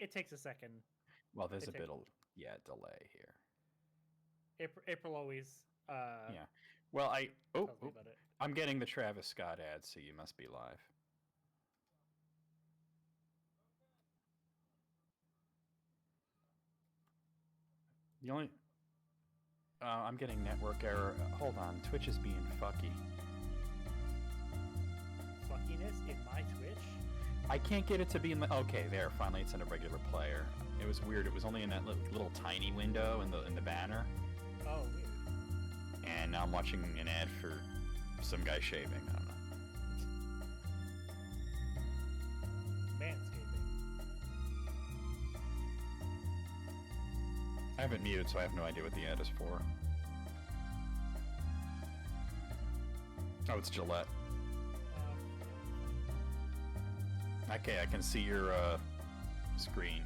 it takes a second. Well, there's a bit of delay here. April always Yeah. Well, tells me about it. I'm getting the Travis Scott ad, so you must be live. The only I'm getting network error. Hold on, Twitch is being fucky. Fuckiness in my Twitch. I can't get it to be in the. Okay, there. Finally, it's in a regular player. It was weird. It was only in that little tiny window in the banner. Oh, weird. And now I'm watching an ad for some guy shaving. I don't know. Manscaping. I haven't muted, so I have no idea what the ad is for. Oh, it's Gillette. Okay, I can see your screen.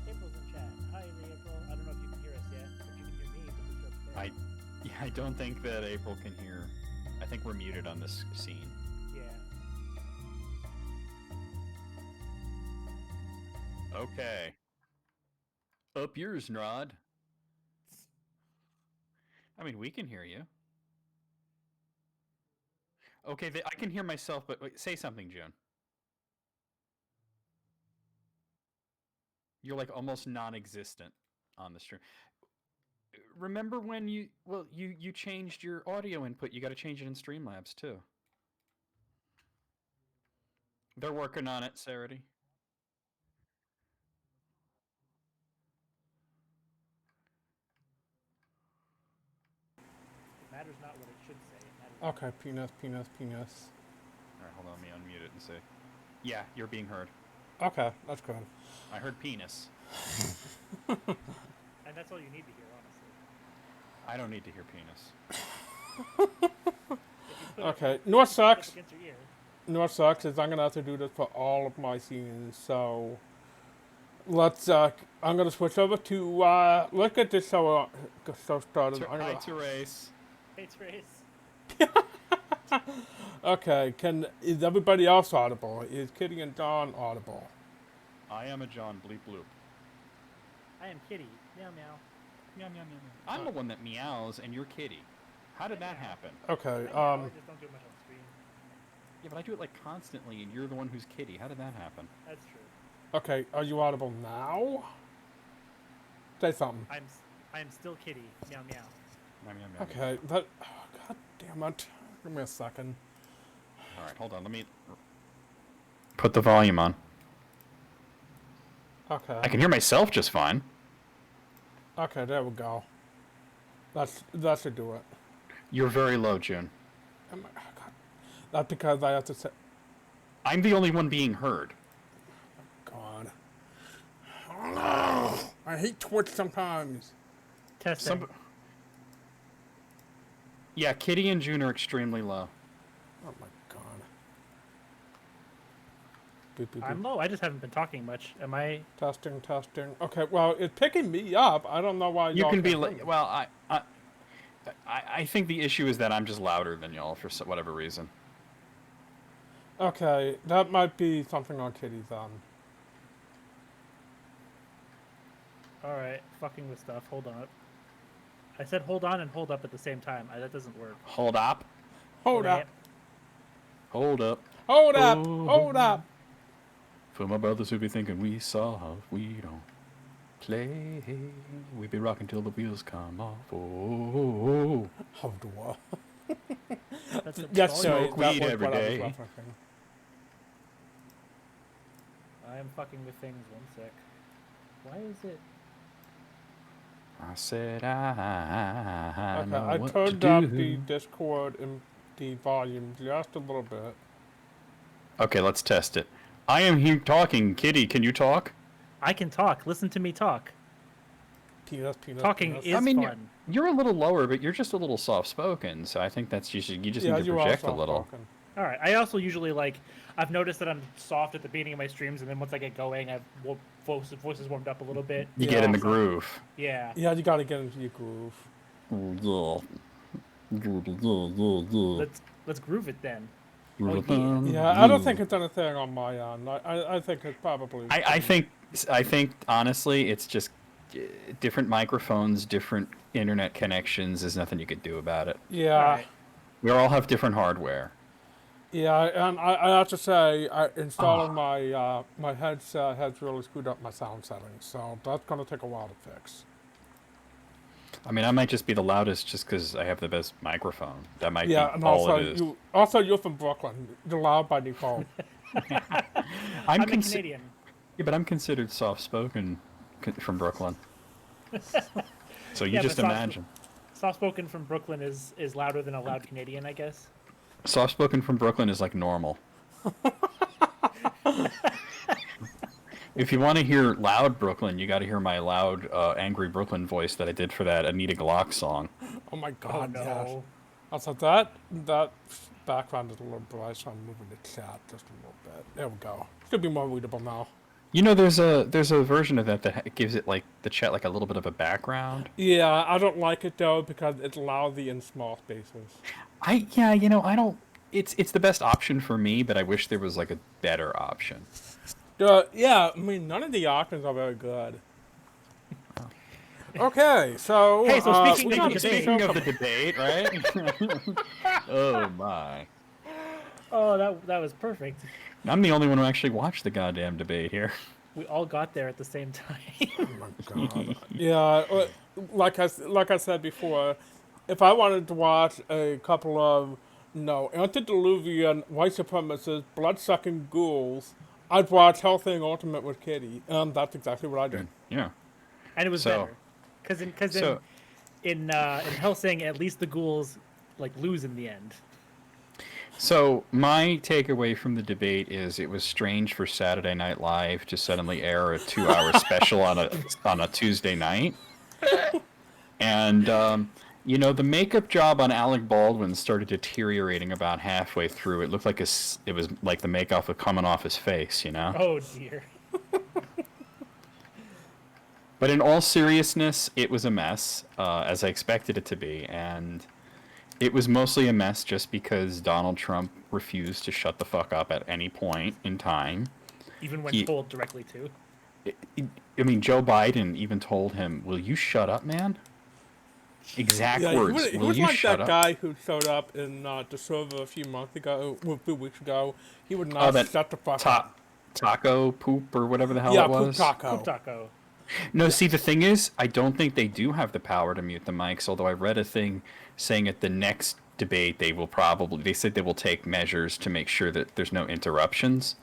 April's in chat. Hi, April. I don't know if you can hear us yet, but you can hear me because we're upstairs. I don't think that April can hear. I think we're muted on this scene. Yeah. Okay. Up yours, Nrod. I mean, we can hear you. Okay, I can hear myself, but wait, say something, June. You're like almost non-existent on the stream. Remember when you changed your audio input? You got to change it in Streamlabs too. They're working on it, Sarity. It matters not what it should say. Okay, penis. All right, hold on. Let me unmute it and say, yeah, you're being heard. Okay, that's good. I heard penis. And that's all you need to hear, honestly. I don't need to hear penis. Okay, no sucks. No sucks is I'm gonna have to do this for all of my scenes. So let's. I'm gonna switch over to look at this. So started. Hi, Therese. Hey, Therese. Okay, is everybody else audible? Is Kitty and John audible? I am a John Bleep Bloop. I am Kitty. Meow meow. Meow meow meow meow. I'm the one that meows, and you're Kitty. How did that happen? Okay. I just don't do much on screen. Yeah, but I do it like constantly, and you're the one who's Kitty. How did that happen? That's true. Okay, are you audible now? Say something. I'm still Kitty. Meow meow. Meow meow meow. Okay. That. Oh, God damn it. Give me a second. All right, hold on. Let me put the volume on. Okay. I can hear myself just fine. Okay, there we go. That should do it. You're very low, June. Oh my God. That's because I have to say. I'm the only one being heard. God. Oh, I hate Twitch sometimes. Testing. Yeah, Kitty and June are extremely low. Oh my God. Boop, boop, boop. I'm low. I just haven't been talking much. Am I? Testing. Okay, well, it's picking me up. I don't know why You y'all can be can't hear me. well. I think the issue is that I'm just louder than y'all for whatever reason. Okay, that might be something on Kitty's end. Alright, fucking with stuff. Hold on. I said hold on and hold up at the same time. That doesn't work. Hold up. Hold up. Hold up. Hold up. Hold up. For my brothers who be thinking we soft, we don't play. We be rocking till the wheels come off. Oh. Hold up. That's Yes, sir. Smoke weed every day. I am fucking with things. 1 sec. Why is it? I said I Okay, know I what turned to up do. the Discord and the volume just a little bit. Okay, let's test it. I am here talking. Kitty, can you talk? I can talk. Listen to me talk. Penis. Talking penis. is I mean, fun. you're a little lower, but you're just a little soft-spoken, so I think that's you just need to project a little. All right. I also usually I've noticed that I'm soft at the beginning of my streams, and then once I get going, voice is warmed up a little bit. You get in the groove. Yeah. Yeah, you gotta get into your groove. Let's groove it then. Yeah, I don't think it's anything on my end. I think it's probably. I think honestly, it's just different microphones, different internet connections. There's nothing you could do about it. Yeah. Alright. We all have different hardware. Yeah, and I have to say, installing my headset has really screwed up my sound settings, so that's gonna take a while to fix. I mean, I might just be the loudest just because I have the best microphone. That might Yeah, be and all it is. you're from Brooklyn. You're loud by default. I'm a Canadian. Yeah, but I'm considered soft-spoken from Brooklyn. So you Yeah, just but imagine. Soft-spoken from Brooklyn is louder than a loud Canadian, I guess. Soft-spoken from Brooklyn is like normal. If you want to hear loud Brooklyn, you got to hear my loud, angry Brooklyn voice that I did for that Anita Glock song. Oh my God! Oh, Yes. no. Also, that background is a little bright, so I'm moving the chat just a little bit. There we go. Should be more readable now. You know, there's a version of that gives it like the chat like a little bit of a background. Yeah, I don't like it though because it's lousy in small spaces. I don't. It's the best option for me, but I wish there was like a better option. Yeah, I mean none of the options are very good. Okay, so Hey, so speaking we of got the a debate- show Speaking of the coming- debate, right? Oh my! Oh, that was perfect. I'm the only one who actually watched the goddamn debate here. We all got there at the same time. Oh my God. Yeah, like I said before, if I wanted to watch a couple of antediluvian white supremacist blood-sucking ghouls, I'd watch Hellthing Ultimate with Kitty, and that's exactly what I did. Yeah. And it was So- better. Because So- in Hellsing, at least the ghouls like lose in the end. So my takeaway from the debate is it was strange for Saturday Night Live to suddenly air a 2-hour special on a Tuesday night, and the makeup job on Alec Baldwin started deteriorating about halfway through. It looked like it was like the makeup was coming off his face, you know. Oh dear. But in all seriousness, it was a mess, as I expected it to be, and it was mostly a mess just because Donald Trump refused to shut the fuck up at any point in time. Even when He- told directly to. I mean, Joe Biden even told him, "Will you shut up, man?" Exact Yeah, words. he Will was you like shut that up? guy who showed up in the server a few weeks ago. He would not that shut the fuck up. Taco poop or whatever the hell Yeah, it was. poop taco. Poop taco. No, see, the thing is, I don't think they do have the power to mute the mics, although I read a thing saying at the next debate they said they will take measures to make sure that there's no interruptions.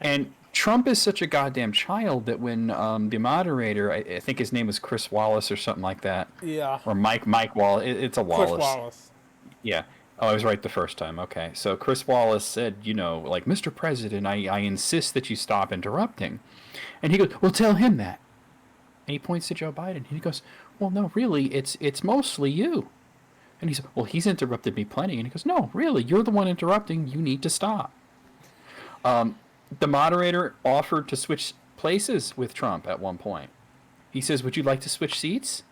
And Trump is such a goddamn child that when the moderator, I think his name was Chris Wallace or something like that, Yeah. or Mike Wallace, it's a Wallace. Chris Wallace. Yeah. Oh, I was right the first time. Okay. So Chris Wallace said, like, Mr. President, I insist that you stop interrupting. And he goes, well, tell him that. And he points to Joe Biden. And he goes, well, no, really, it's mostly you. And he said, well, he's interrupted me plenty. And he goes, no, really, you're the one interrupting. You need to stop. The moderator offered to switch places with Trump at one point. He says, would you like to switch seats?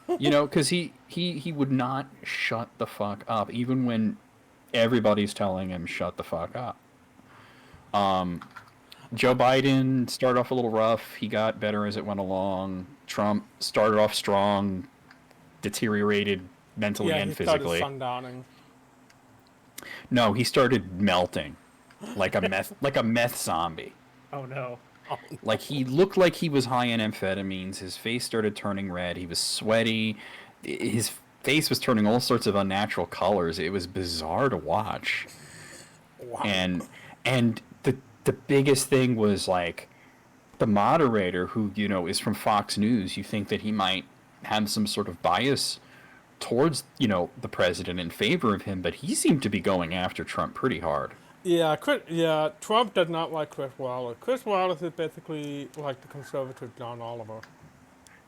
Because he would not shut the fuck up, even when everybody's telling him shut the fuck up. Joe Biden started off a little rough. He got better as it went along. Trump started off strong, deteriorated mentally Yeah, and he started physically. sundowning. No, he started melting like a meth zombie. Oh no. Like he looked like he was high on amphetamines. His face started turning red. He was sweaty. His face was turning all sorts of unnatural colors. It was bizarre to watch. Wow. And the biggest thing was like the moderator, who is from Fox News. You think that he might have some sort of bias towards the president in favor of him, but he seemed to be going after Trump pretty hard. Yeah, Trump does not like Chris Wallace. Chris Wallace is basically like the conservative John Oliver.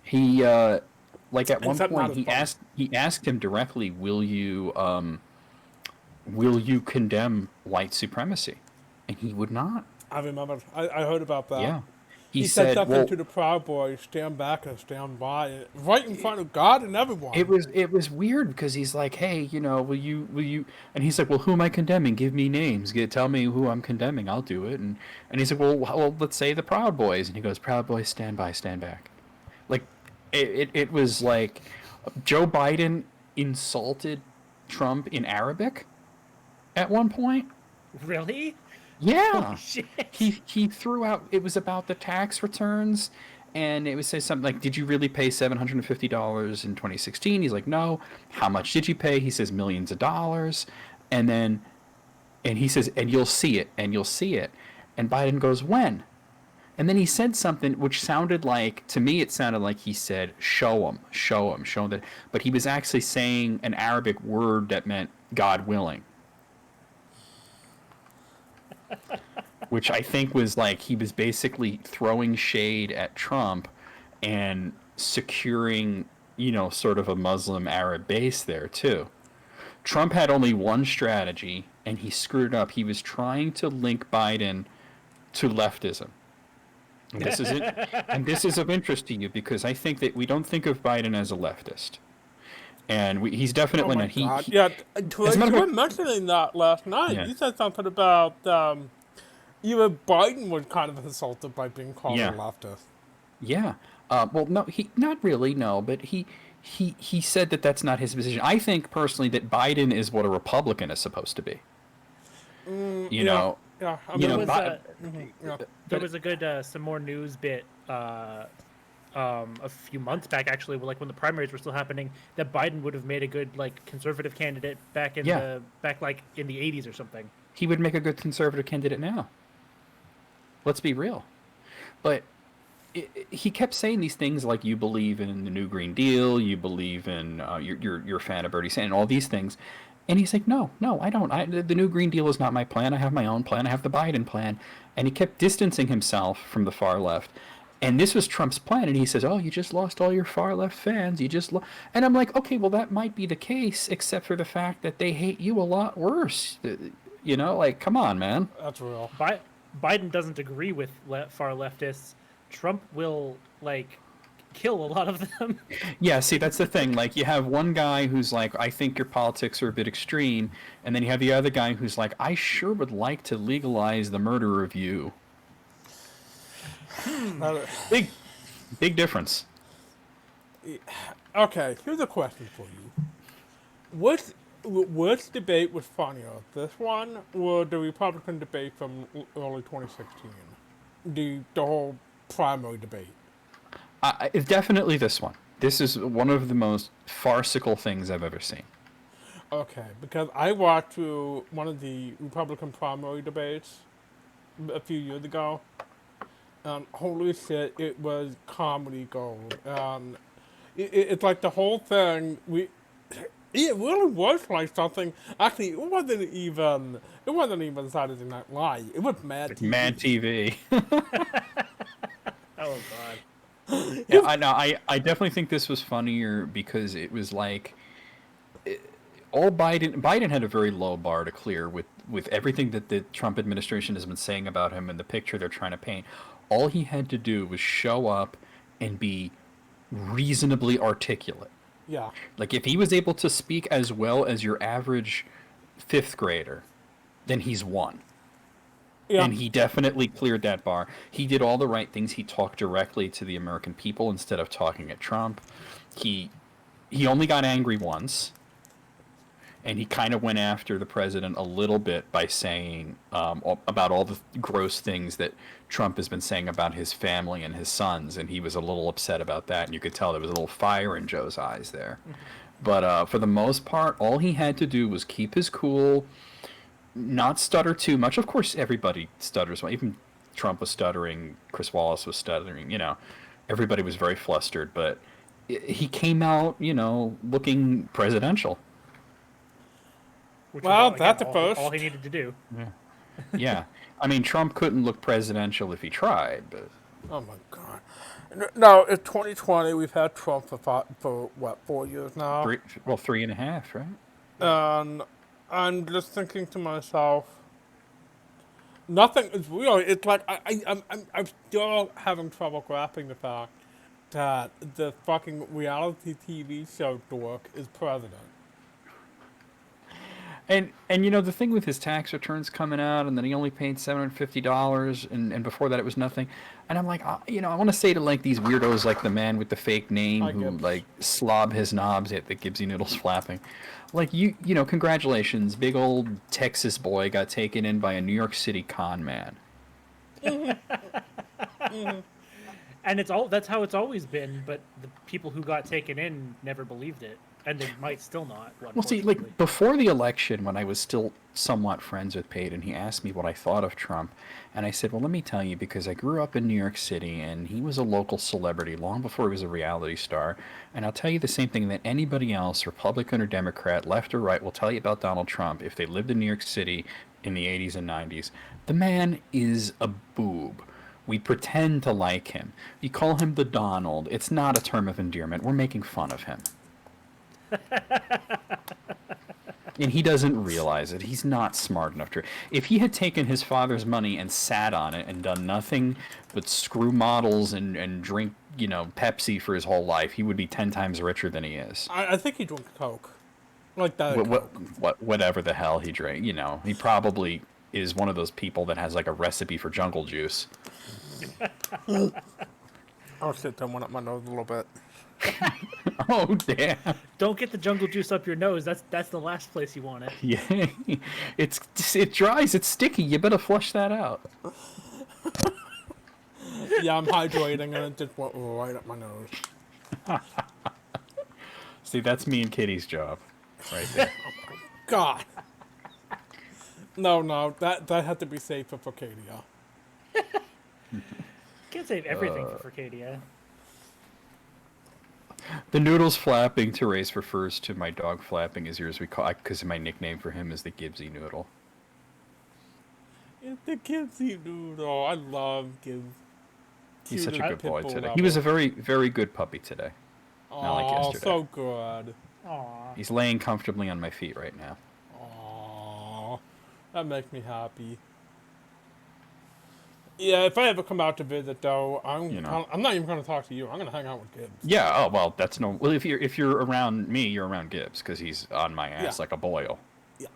He at one Except not point as he asked him directly, will you condemn white supremacy? And he would not. I remember. I heard about that. Yeah. He said said, something well, to the Proud Boys, stand back and stand by, right in front of God and everyone. it was weird because he's like, hey, will you, and he's like, well, who am I condemning? Give me names. Tell me who I'm condemning. I'll do it. And he's like, well, let's say the Proud Boys. And he goes, Proud Boys, stand by, stand back. Like, it was like Joe Biden insulted Trump in Arabic at one point. Really? Yeah. Holy shit. He threw out, it was about the tax returns, and it would say something like, did you really pay $750 in 2016? He's like, no. How much did you pay? He says millions of dollars. And he says, and you'll see it, and you'll see it. And Biden goes, when? And then he said something which sounded like, to me, it sounded like he said, show him, show him, show him that. But he was actually saying an Arabic word that meant God willing. Which I think was like, he was basically throwing shade at Trump and securing, sort of a Muslim Arab base there too. Trump had only one strategy and he screwed up. He was trying to link Biden to leftism. And this is it. And this is of interest to you because I think that we don't think of Biden as a leftist. And he's definitely not. Yeah, you were mentioning that last night. Yeah. You said something about even Biden was kind of insulted by being called a leftist. Yeah. Well, no, he not really. No, but he said that that's not his position. I think personally that Biden is what a Republican is supposed to be. You know. Yeah. I You mean, know, there was a good some more news bit a few months back, actually, like when the primaries were still happening, that Biden would have made a good like conservative candidate back in the in the 80s or something. He would make a good conservative candidate now. Let's be real. But he kept saying these things like, you believe in the New Green Deal, you believe in you're a fan of Bernie Sanders, and all these things. And he's like, no, I don't. The New Green Deal is not my plan. I have my own plan. I have the Biden plan. And he kept distancing himself from the far left. And this was Trump's plan. And he says, oh, you just lost all your far left fans. And I'm like, okay, well, that might be the case, except for the fact that they hate you a lot worse. Like, come on, man. That's real. Biden doesn't agree with far leftists. Trump will, like, kill a lot of them. Yeah, see, that's the thing. Like, you have one guy who's like, I think your politics are a bit extreme. And then you have the other guy who's like, I sure would like to legalize the murder of you. Big difference. Okay, here's a question for you. Which debate was funnier, this one or the Republican debate from early 2016? The whole primary debate. It's definitely this one. This is one of the most farcical things I've ever seen. Okay, because I watched through one of the Republican primary debates a few years ago. Holy shit, it was comedy gold. It's like the whole thing, it really was like something. Actually, it wasn't even Saturday Night Live. It was Mad TV. Mad TV. Oh god. Yeah, I know. I definitely think this was funnier because it was like all Biden had a very low bar to clear with everything that the Trump administration has been saying about him and the picture they're trying to paint. All he had to do was show up and be reasonably articulate. Yeah. Like, if he was able to speak as well as your average fifth grader, then he's won. Yeah. And he definitely cleared that bar. He did all the right things. He talked directly to the American people instead of talking at Trump. He only got angry once. And he kind of went after the president a little bit by saying about all the gross things that Trump has been saying about his family and his sons, and he was a little upset about that, and you could tell there was a little fire in Joe's eyes there. Mm-hmm. But for the most part, all he had to do was keep his cool, not stutter too much. Of course, everybody stutters. Even Trump was stuttering, Chris Wallace was stuttering, Everybody was very flustered, but he came out, looking presidential. Well, that's the first. All he needed to do. Yeah. Yeah. I mean, Trump couldn't look presidential if he tried, but... Oh, my God. No, in 2020, we've had Trump for what, 4 years now? 3.5, right? And I'm just thinking to myself, nothing is real. It's like I'm still having trouble grasping the fact that the fucking reality TV show dork is president. And you know the thing with his tax returns coming out, and then he only paid $750, and before that it was nothing. And I'm like, you know, I want to say to like these weirdos, like the man with the fake name I who get- like slob his knobs at the Gibbsy noodles flapping, like you know, congratulations, big old Texas boy got taken in by a New York City con man. And that's how it's always been. But the people who got taken in never believed it, and they might still not. Well, see, like before the election, when I was still somewhat friends with Pate, and he asked me what I thought of Trump, and I said, "Well, let me tell you, because I grew up in New York City, and he was a local celebrity long before he was a reality star, and I'll tell you the same thing that anybody else, Republican or Democrat, left or right, will tell you about Donald Trump if they lived in New York City in the '80s and '90s. The man is a boob." We pretend to like him. You call him the Donald. It's not a term of endearment. We're making fun of him. And he doesn't realize it. He's not smart enough to. If he had taken his father's money and sat on it and done nothing but screw models and drink, you know, Pepsi for his whole life, he would be 10 times richer than he is. I think he drank Coke. Like that. Whatever the hell he drank, you know, he probably is one of those people that has like a recipe for jungle juice. I'll sit that one up my nose a little bit. Oh damn! Don't get the jungle juice up your nose. That's the last place you want it. Yeah, it dries. It's sticky. You better flush that out. Yeah, I'm hydrating and it just went right up my nose. See, that's me and Kitty's job, right there. God. No, that had to be safe for Cadia. Can't save everything for Furcadia. The noodles flapping, Therese refers to my dog flapping as yours we call, because my nickname for him is the Gibbsy Noodle. It's the Gibbsy Noodle. I love Gibbs. He's such a good boy today. Level. He was a very, very good puppy today. Not like Oh, yesterday. so good. Aw. He's laying comfortably on my feet right now. Aww, that makes me happy. Yeah, if I ever come out to visit, though, I'm not even going to talk to you. I'm going to hang out with Gibbs. Yeah. Oh well, that's no. Well, if you're around me, you're around Gibbs because he's on my ass like a boil. Yeah.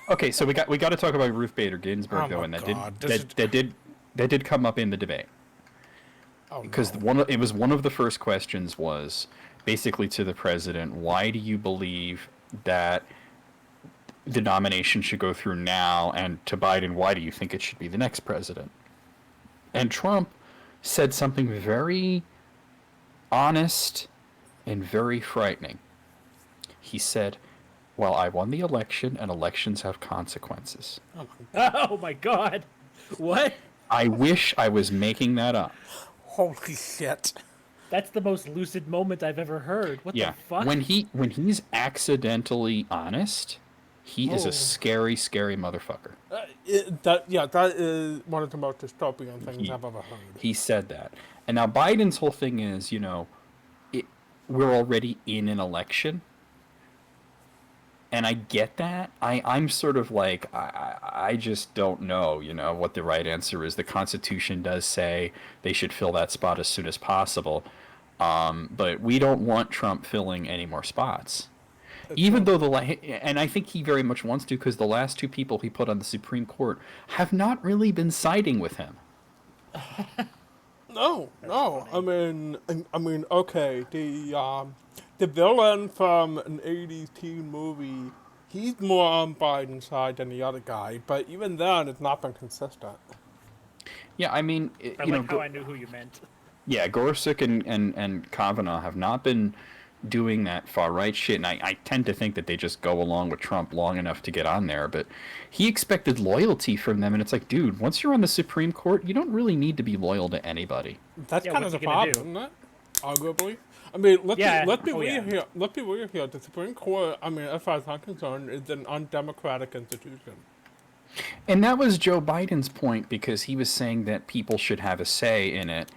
Okay, so we got to talk about Ruth Bader Ginsburg though, and that did come up in the debate. Oh, Because no. it was one of the first questions was basically to the president, why do you believe that the nomination should go through now, and to Biden, why do you think it should be the next president? And Trump said something very honest and very frightening. He said, well, I won the election, and elections have consequences. Oh my God! What? I wish I was making that up. Holy shit. That's the most lucid moment I've ever heard. What Yeah, the fuck? when he's accidentally honest, he is Oh. a scary, scary motherfucker. That is one of the most dystopian things I've ever heard. He said that, and now Biden's whole thing is, you know, we're already in an election, and I get that. I'm sort of like I just don't know, you know, what the right answer is. The Constitution does say they should fill that spot as soon as possible, but we don't want Trump filling any more spots. Even though and I think he very much wants to, because the last two people he put on the Supreme Court have not really been siding with him. No. I mean, okay. The villain from an '80s teen movie, he's more on Biden's side than the other guy. But even then, it's not been consistent. Yeah, I mean, I you know, like how I knew who you meant. yeah, Gorsuch and Kavanaugh have not been doing that far right shit, and I tend to think that they just go along with Trump long enough to get on there, but he expected loyalty from them, and it's like, dude, once you're on the Supreme Court, you don't really need to be loyal to anybody. That's Yeah, kind of what's the he gonna problem, do? isn't it? Arguably. I mean, let's be Oh, real yeah. here. Let's be real here. The Supreme Court, I mean, as far as I'm concerned, is an undemocratic institution. And that was Joe Biden's point, because he was saying that people should have a say in it,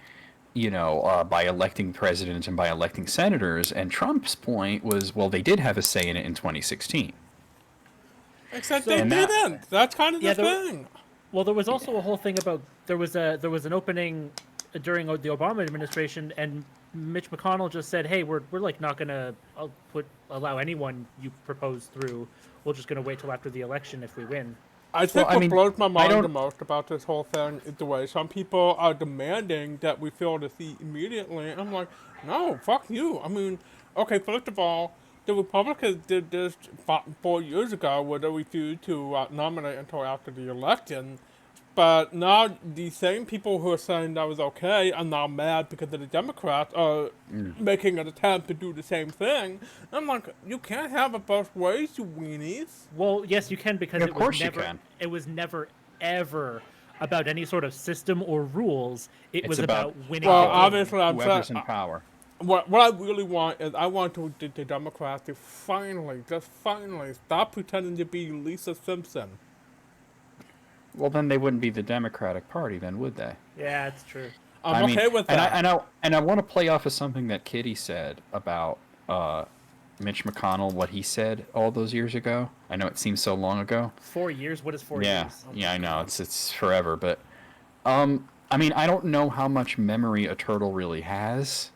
you know, by electing presidents and by electing senators, and Trump's point was, well, they did have a say in it in 2016. Except So- they And that- didn't. That's kind of Yeah, the there- thing. Well, there was also a whole thing about there was an opening during the Obama administration, and Mitch McConnell just said, "Hey, we're like not gonna allow anyone you propose through. We're just gonna wait till after the election if we win." I think I what mean, blows my I mind the don't. most about this whole thing is the way some people are demanding that we fill the seat immediately. I'm like, no, fuck you. I mean, okay, first of all, the Republicans did this 4 years ago where they refused to nominate until after the election. But now the same people who are saying that was okay are now mad because the Democrats are making an attempt to do the same thing. I'm like, you can't have it both ways, you weenies. Well, yes, you can because Yeah, of course you can. it was never ever about any sort of system or rules. It It's was about about winning Well, the game. obviously, I'm whoever's saying in power. what I really want is I want the Democrats to finally, just finally, stop pretending to be Lisa Simpson. Well, then they wouldn't be the Democratic Party, then, would they? Yeah, it's true. I'm okay with and that. I want to play off of something that Kitty said about Mitch McConnell, what he said all those years ago. I know it seems so long ago. 4 years? What is 4 Yeah, years? Oh yeah, my I know God. it's forever, but I mean, I don't know how much memory a turtle really has,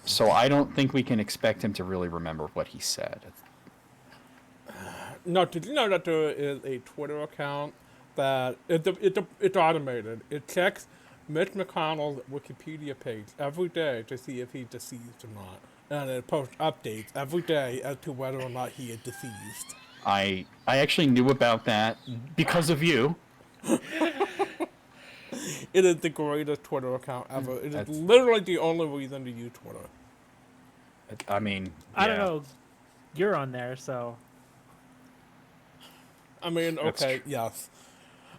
so I don't think we can expect him to really remember what he said. No, did you know that there is a Twitter account that it's automated. It checks Mitch McConnell's Wikipedia page every day to see if he's deceased or not, and it posts updates every day as to whether or not he is deceased. I actually knew about that because of you. It is the greatest Twitter account ever. It is That's- literally the only reason to use Twitter. I mean, I don't yeah. know. You're on there, so I mean, That's okay, yes.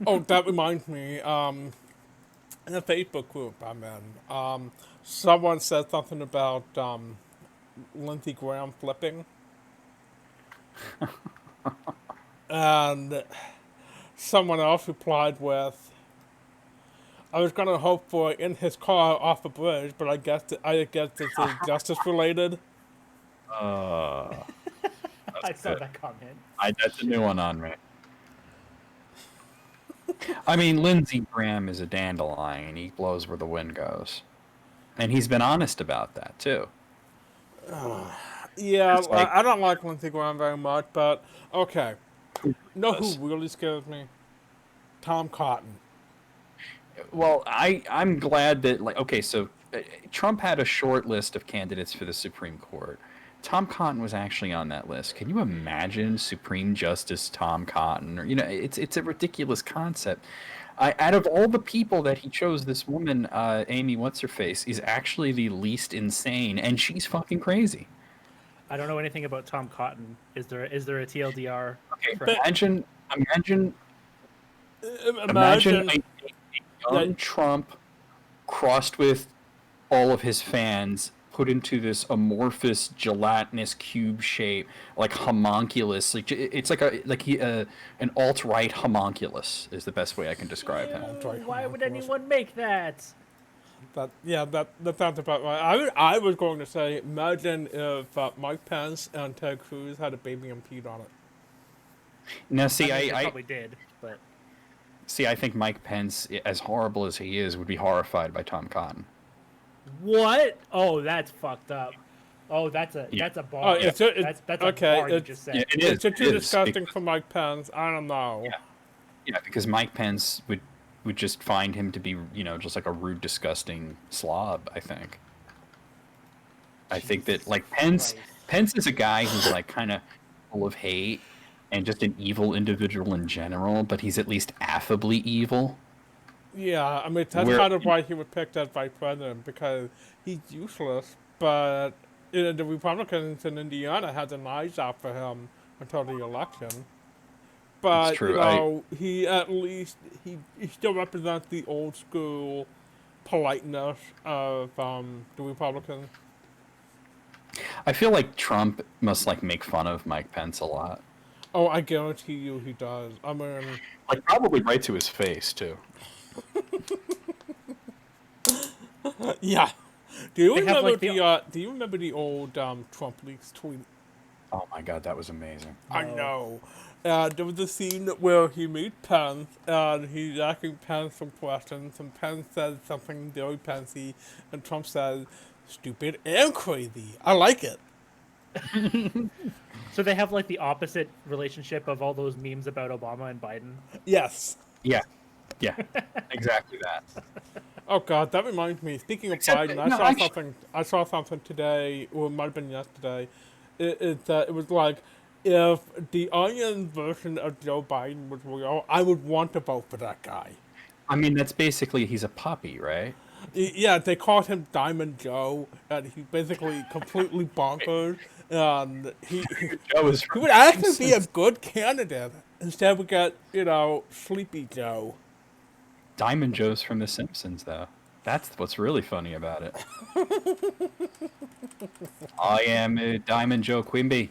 Oh, that reminds me. In a Facebook group I'm in, someone said something about Lindsey Graham flipping, and someone else replied with, "I was gonna hope for in his car off a bridge, but I guess this is justice related." I saw good. that comment. That's a new one on me. I mean, Lindsey Graham is a dandelion. He blows where the wind goes. And he's been honest about that, too. Yeah, It's like- I don't like Lindsey Graham very much, but okay. Know who really scares me? Tom Cotton. Well, I'm glad that, like, okay, so Trump had a short list of candidates for the Supreme Court. Tom Cotton was actually on that list. Can you imagine Supreme Justice Tom Cotton? Or, it's a ridiculous concept. Out of all the people that he chose, this woman, Amy What's-Her-Face, is actually the least insane, and she's fucking crazy. I don't know anything about Tom Cotton. Is there a TLDR? Okay, for- imagine Imagine a young Trump crossed with all of his fans, put into this amorphous gelatinous cube shape, like homunculus. Like it's like an alt-right homunculus is the best way I can describe him. Why would anyone make that? that sounds about right. I was going to say, imagine if Mike Pence and Ted Cruz had a baby and peed on it. Now, see, I mean, they I probably did, but think Mike Pence, as horrible as he is, would be horrified by Tom Cotton. what? Oh, that's fucked up. Oh, that's a Yeah. bar. It's that's a okay, bar you it's- just said. Yeah, it It's is. too It is, disgusting for Mike Pence. I don't know. Yeah. Yeah, because Mike Pence would just find him to be, just like a rude, disgusting slob, I think. I think that, like, Christ. Pence is a guy who's, like, kind of full of hate and just an evil individual in general, but he's at least affably evil. Yeah, I mean, that's kind of why he was picked as vice president, because he's useless, but the Republicans in Indiana had their eyes out for him until the election. But, It's true. he at least, he still represents the old school politeness of the Republicans. I feel like Trump must, like, make fun of Mike Pence a lot. Oh, I guarantee you he does. I mean, Like, probably right to his face, too. yeah. Do you They have, remember like, do you remember the old Trump leaks tweet? Oh my god, that was amazing. I No. know. There was a scene where he meets Pence, and he's asking Pence some questions, and Pence says something very Pensy, and Trump says, "Stupid and crazy." I like it. So they have like the opposite relationship of all those memes about Obama and Biden. Yes. Yeah, yeah, exactly that. Oh God, that reminds me. Speaking of Except Biden, that- no, actually- I saw something today, or it might have been yesterday. It was like, if the Onion version of Joe Biden was real, I would want to vote for that guy. I mean, that's basically he's a puppy, right? Yeah, they called him Diamond Joe, and he's basically completely bonkers. And Joe is he from would actually be a Simpsons. good candidate. Instead, we got Sleepy Joe. Diamond Joe's from The Simpsons, though. That's what's really funny about it. I am Diamond Joe Quimby.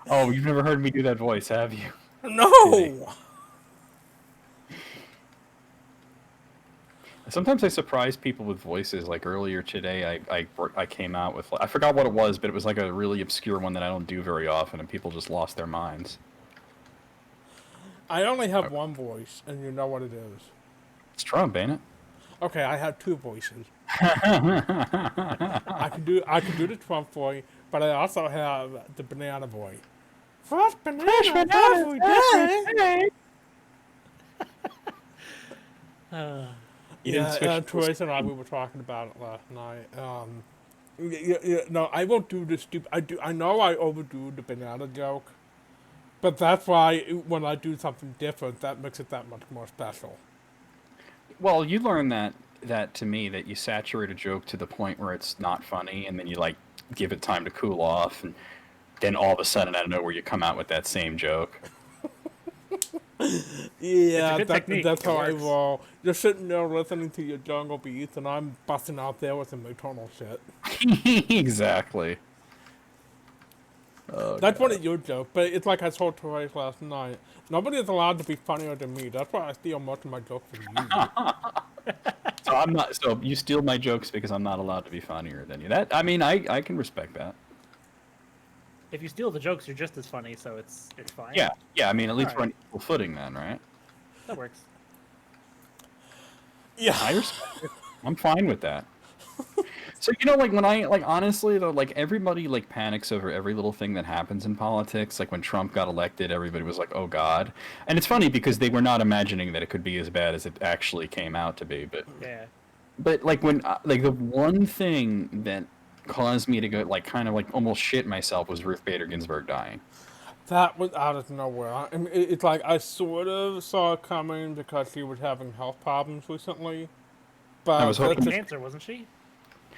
Oh, you've never heard me do that voice, have you? No. Sometimes I surprise people with voices. Like earlier today, I came out with, I forgot what it was, but it was like a really obscure one that I don't do very often, and people just lost their minds. I only have one voice, and you know what it is. It's Trump, ain't it? Okay, I have two voices. I can do the Trump voice, but I also have the banana boy. Fresh banana every day. You didn't switch to- Teresa and I, we were talking about it last night. No, I won't do the stupid. I know I overdo the banana joke, but that's why when I do something different, that makes it that much more special. Well, you learned that to me, that you saturate a joke to the point where it's not funny, and then you like give it time to cool off, and then all of a sudden out of nowhere you come out with that same joke. Yeah, good technique. that's It how I works. roll. You're sitting there listening to your jungle beats, and I'm busting out there with some eternal shit. Exactly. Oh, That's God. one of your jokes, but it's like I told Therese last night. Nobody is allowed to be funnier than me. That's why I steal most of my jokes from you. So I'm not. So you steal my jokes because I'm not allowed to be funnier than you. That I mean, I can respect that. If you steal the jokes, you're just as funny, so it's fine. Yeah, yeah. I mean, at least Alright. we're on equal footing then, right? That works. Yeah. I respect it. I'm fine with that. So like when I honestly though, like everybody like panics over every little thing that happens in politics. Like when Trump got elected, everybody was like, "Oh God!" And it's funny because they were not imagining that it could be as bad as it actually came out to be. But like when like the one thing that caused me to go like kind of like almost shit myself was Ruth Bader Ginsburg dying. That was out of nowhere. I mean, it's like I sort of saw it coming because she was having health problems recently. But I was hoping- that's just- Cancer, wasn't she?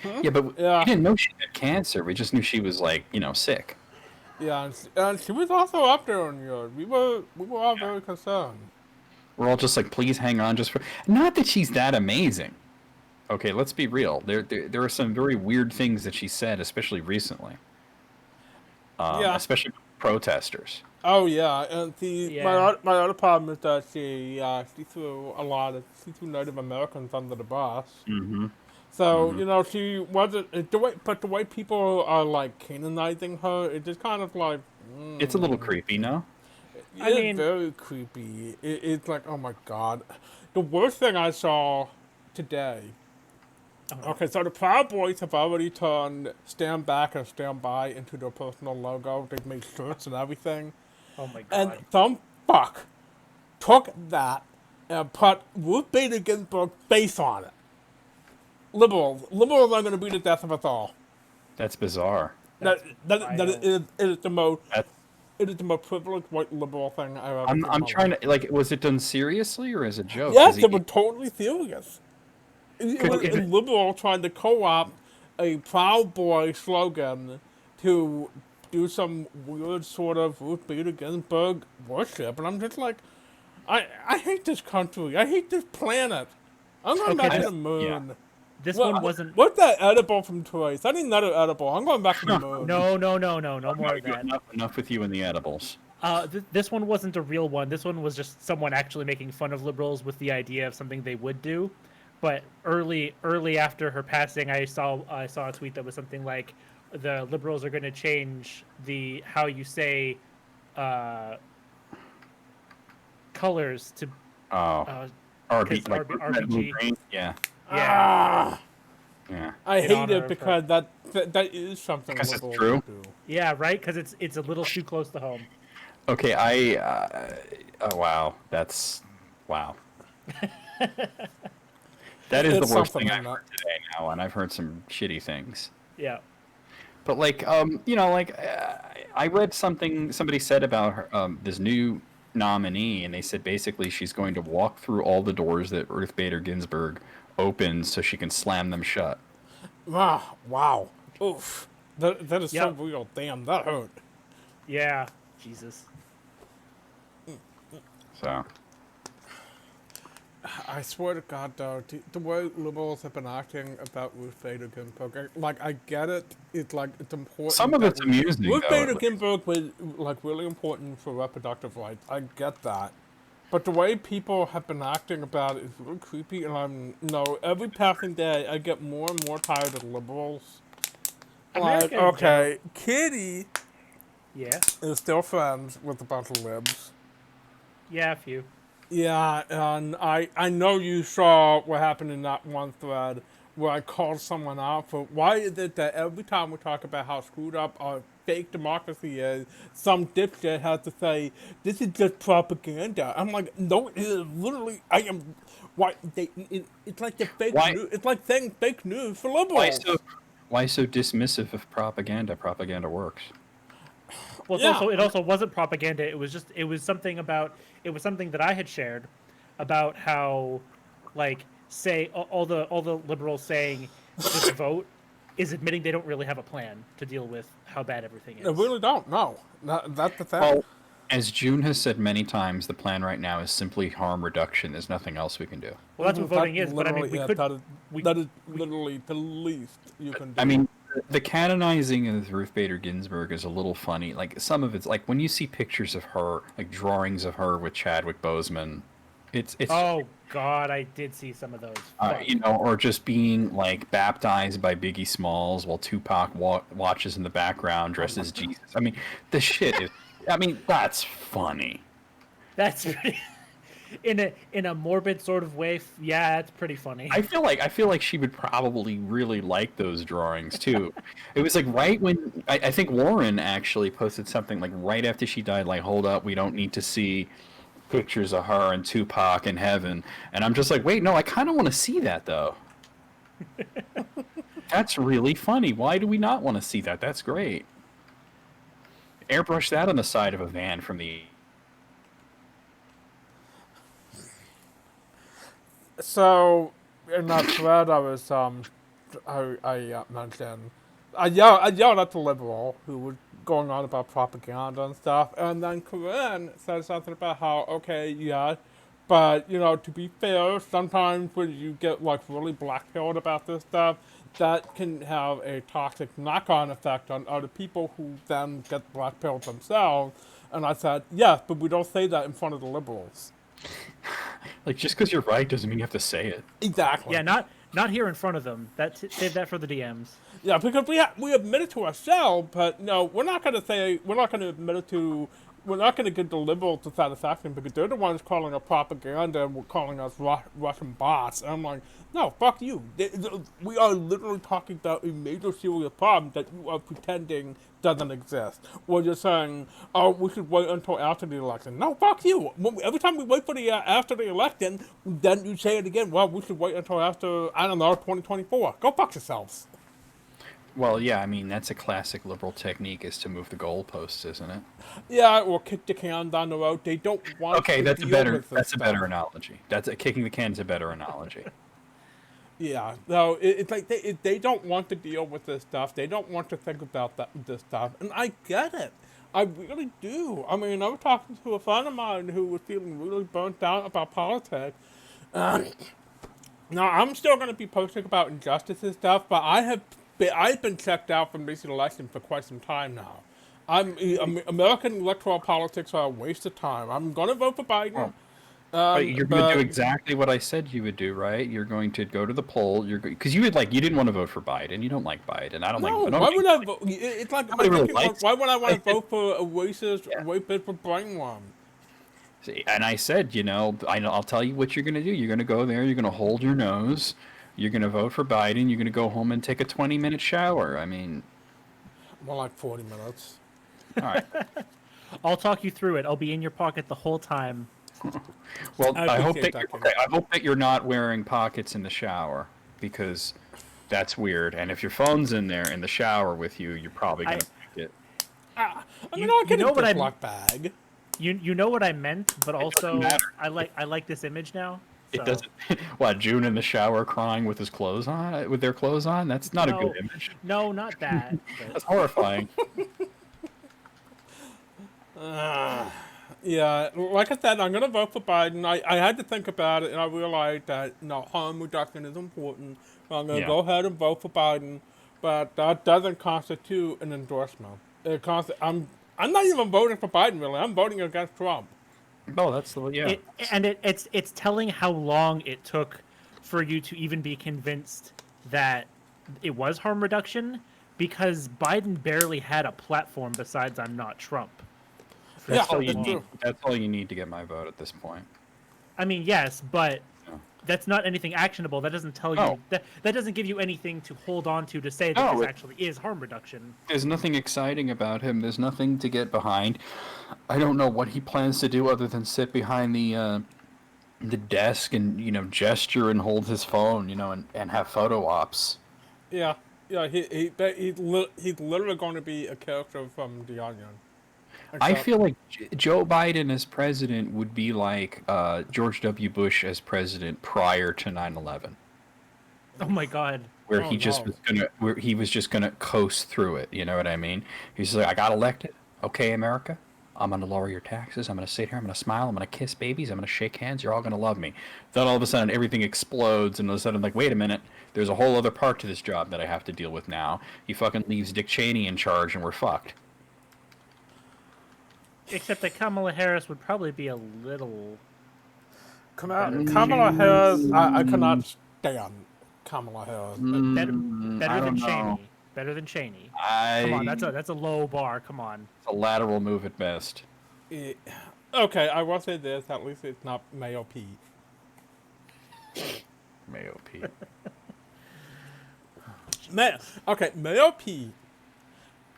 Yeah, but Yeah. we didn't know she had cancer. We just knew she was like sick. yeah, and she was also up there in years. We were all very concerned. We're all just like, please hang on, just for. Not that she's that amazing. Okay, let's be real. There are some very weird things that she said, especially recently. Yeah. Especially protesters. Oh yeah, and Yeah. my other problem is that she threw Native Americans under the bus. Mm-hmm. So she wasn't the way people are like canonizing her. It just kind of like It's a little creepy, no? I it's mean- very creepy. It's like, oh my God, the worst thing I saw today. Okay, so the Proud Boys have already turned Stand Back and Stand By into their personal logo. They've made shirts and everything. Oh my And god. some fuck took that and put Ruth Bader Ginsburg's face on it. Liberals are going to be the death of us all. That's bizarre. That wild. it is the most That- it is the most privileged white liberal thing I've ever I'm seen. in my trying life. to like. Was it done seriously or as a joke? Yes, 'Cause they were totally serious. It was a liberal trying to co-opt a Proud Boy slogan to do some weird sort of Ruth Bader Ginsburg worship, and I'm just like, I hate this country. I hate this planet. I'm going Okay, back to this- the moon. yeah. This Well, one wasn't. What's that edible from Twice? I need another edible. I'm going back to the moon. No more of that. Enough with you and the edibles. This one wasn't a real one. This one was just someone actually making fun of liberals with the idea of something they would do. but early after her passing, I saw a tweet that was something like the liberals are going to change the how you say uh, colors to Oh, uh, RB because like red, blue, RBG. green. Yeah, Yeah, Ah, yeah. I in hate honor it of her. because that is something Because it's liberals true. do. Yeah, right. Because it's a little too close to home. Okay, oh, wow, that's wow. That is the It's worst something thing I'm I've not. heard today now, and I've heard some shitty things. Yeah. But like, I read something somebody said about her, this new nominee, and they said basically she's going to walk through all the doors that Ruth Bader Ginsburg opens, so she can slam them shut. Ah, wow. Oof. That is so Yep. real. Damn, that hurt. Yeah. Jesus. So, I swear to God, though, the way liberals have been acting about Ruth Bader Ginsburg, I get it. It's like it's some important of that it's amusing Ruth though. At Bader least. Ginsburg was like really important for reproductive rights. I get that, but the way people have been acting about it is really creepy. And every passing day I get more and more tired of liberals. Like, America in general. okay, Kitty Yeah. is still friends with a bunch of libs. Yeah. A few. Yeah, and I know you saw what happened in that one thread where I called someone out for why is it that every time we talk about how screwed up our fake democracy is, some dipshit has to say this is just propaganda. I'm like, no, it is literally. I am. Why it's like the fake Why? news. It's like saying fake news for Why so? liberals. Why so dismissive of propaganda? Propaganda works. Well, Yeah, it also wasn't propaganda. It was something about it was something that I had shared about how, like, say all the liberals saying just vote is admitting they don't really have a plan to deal with how bad everything I is. really don't. No, that's the thing. Well, as June has said many times, the plan right now is simply harm reduction. There's nothing else we can do. Well, that's what That voting is. But I mean, literally, yeah, we that is we literally the least you can I do. mean, the canonizing of Ruth Bader Ginsburg is a little funny. Like some of it's like when you see pictures of her, like drawings of her with Chadwick Boseman, it's oh God, I did see some of those. Fuck. or just being like baptized by Biggie Smalls while Tupac watches in the background dressed as Jesus. I mean, the shit is. I mean, that's funny. That's pretty, in a morbid sort of way. Yeah, that's pretty funny. I feel like she would probably really like those drawings too. It was like right when I think Warren actually posted something like right after she died, like, hold up, we don't need to see pictures of her and Tupac in heaven. And I'm just like, wait, no, I kind of want to see that though. That's really funny. Why do we not want to see that? That's great. Airbrush that on the side of a van from the. So in that thread, I mentioned, I yelled at the liberal who was going on about propaganda and stuff, and then Corinne said something about how okay, yeah, but to be fair, sometimes when you get like really blackpilled about this stuff, that can have a toxic knock-on effect on other people who then get blackpilled themselves. And I said, yes, but we don't say that in front of the liberals. Like, just because you're right doesn't mean you have to say it. Exactly. Yeah, not here in front of them. Save that for the DMs. Yeah, because we admit it to ourselves, but no, we're not going to admit it to. We're not going to give the liberals the satisfaction because they're the ones calling us propaganda and we're calling us Russian bots. And I'm like, no, fuck you. We are literally talking about a major serious problem that you are pretending doesn't exist. Or you're saying, oh, we should wait until after the election. No, fuck you. Every time we wait for the after the election, then you say it again. Well, we should wait until after, I don't know, 2024. Go fuck yourselves. Well, yeah, I mean, that's a classic liberal technique is to move the goalposts, isn't it? Yeah, or kick the can down the road. They don't want Okay, to that's a deal better with this that's a better stuff. analogy. Kicking the can is a better analogy. Yeah, no, it's like they don't want to deal with this stuff. They don't want to think about this stuff, and I get it. I really do. I mean, I was talking to a friend of mine who was feeling really burnt out about politics. Now, I'm still going to be posting about injustice and stuff, but I've been checked out from this election for quite some time now. American electoral politics are a waste of time. I'm going to vote for Biden. Well, You're going to do exactly what I said you would do, right? You're going to go to the poll. Because you didn't want to vote for Biden. You don't like Biden. I don't No, like. I why don't would I vote? It's like Nobody really likes. why would I want to vote for a racist, Yeah. rapist, or brainworm? See, and I said, I'll tell you what you're going to do. You're going to go there. You're going to hold your nose. You're going to vote for Biden. You're going to go home and take a 20-minute shower. I mean, More like 40 minutes. all right. I'll talk you through it. I'll be in your pocket the whole time. Well, I I hope appreciate that that, okay, I hope that you're not wearing pockets in the shower because that's weird. And if your phone's in there in the shower with you, you're probably going to it. I mean, You- I'll you get know a what I- Ziploc bag. You know what I meant, but also matter. I like this image now. It so- doesn't. What, June in the shower crying with his clothes on, with their clothes on? That's not a No. good image. No, not that. That's But horrifying. Yeah, like I said, I'm gonna vote for Biden. I had to think about it, and I realized that harm reduction is important. So I'm gonna Yeah. go ahead and vote for Biden, but that doesn't constitute an endorsement. I'm not even voting for Biden really. I'm voting against Trump. Oh, that's the yeah. it's telling how long it took for you to even be convinced that it was harm reduction, because Biden barely had a platform besides "I'm not Trump." for Yeah, so all you that's long. need. true. That's all you need to get my vote at this point. I mean, yes, but Yeah. that's not anything actionable. That doesn't tell you No. that doesn't give you anything to hold on to say that No, this it- actually is harm reduction. There's nothing exciting about him. There's nothing to get behind. I don't know what he plans to do other than sit behind the desk and gesture and hold his phone, and have photo ops. Yeah, he's literally going to be a character from The Onion. I Except- feel like Joe Biden as president would be like George W. Bush as president prior to 9/11, Oh my god. where Oh, he just no. was just gonna coast through it. You know what I mean? He's like, I got elected. Okay, America, I'm gonna lower your taxes. I'm gonna sit here. I'm gonna smile. I'm gonna kiss babies. I'm gonna shake hands. You're all gonna love me. Then all of a sudden everything explodes, and all of a sudden I'm like, wait a minute. There's a whole other part to this job that I have to deal with now. He fucking leaves Dick Cheney in charge, and we're fucked. Except that Kamala Harris would probably be a little. Kamala Harris, I cannot stand Kamala Harris. Better, I better than don't know. Cheney. Better than Cheney. I Come on, that's a low bar. Come on. It's a lateral move at best. Okay, I will say this. At least it's not Mayo P. Mayo P. Mayo P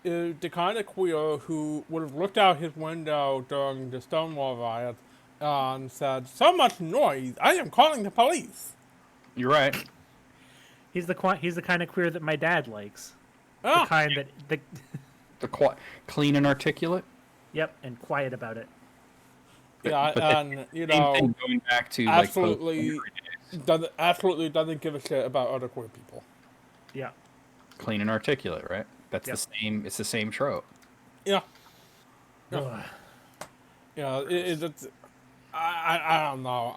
is the kind of queer who would have looked out his window during the Stonewall riots and said, "So much noise! I am calling the police." You're right. He's the kind of queer that my dad likes. Ah, The kind that Clean and articulate. Yep, and quiet about it. yeah, but and Same thing going back to absolutely like post-slavery days. doesn't give a shit about other queer people. Yeah. Clean and articulate, right? That's Yep. the same. It's the same trope. Yeah, Ugh. yeah. It's I don't know.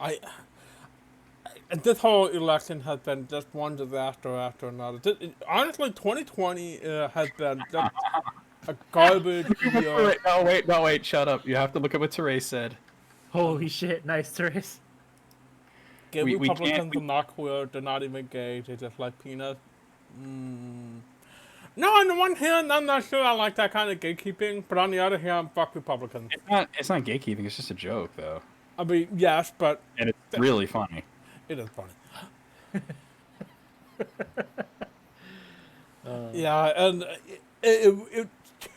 This whole election has been just one disaster after another. Honestly, 2020 has been just a garbage year. No, wait, shut up. You have to look at what Therese said. Holy shit! Nice, Therese. Give we Republicans can't- are not queer. They're not even gay. They just like peanuts. No, on the one hand, I'm not sure I like that kind of gatekeeping, but on the other hand, fuck Republicans. It's not gatekeeping. It's just a joke, though, I mean, yes, but and it's really funny. it is funny. Yeah, and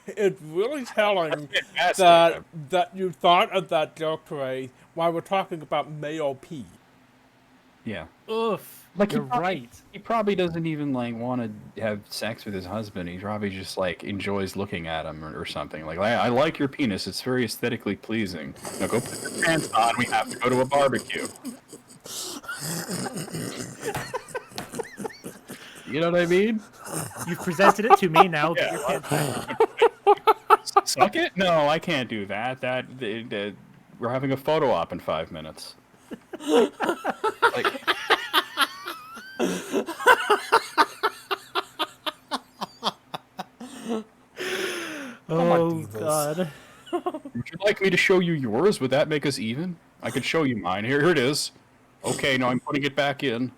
it's really telling that you thought of that joke, Ray, while we're talking about Mayo P. Yeah. Oof. Like, You're he probably- right. He probably doesn't even want to have sex with his husband. He probably just enjoys looking at him or something. Like, I like your penis. It's very aesthetically pleasing. Now go put your pants on. We have to go to a barbecue. You know what I mean? You've presented it to me now. Get Yeah. your pants back. Suck it? No, I can't do that. We're having a photo op in 5 minutes. Like, Oh Jesus. god. would you like me to show you yours? Would that make us even? I could show you mine. Here it is. Okay, now I'm putting it back in.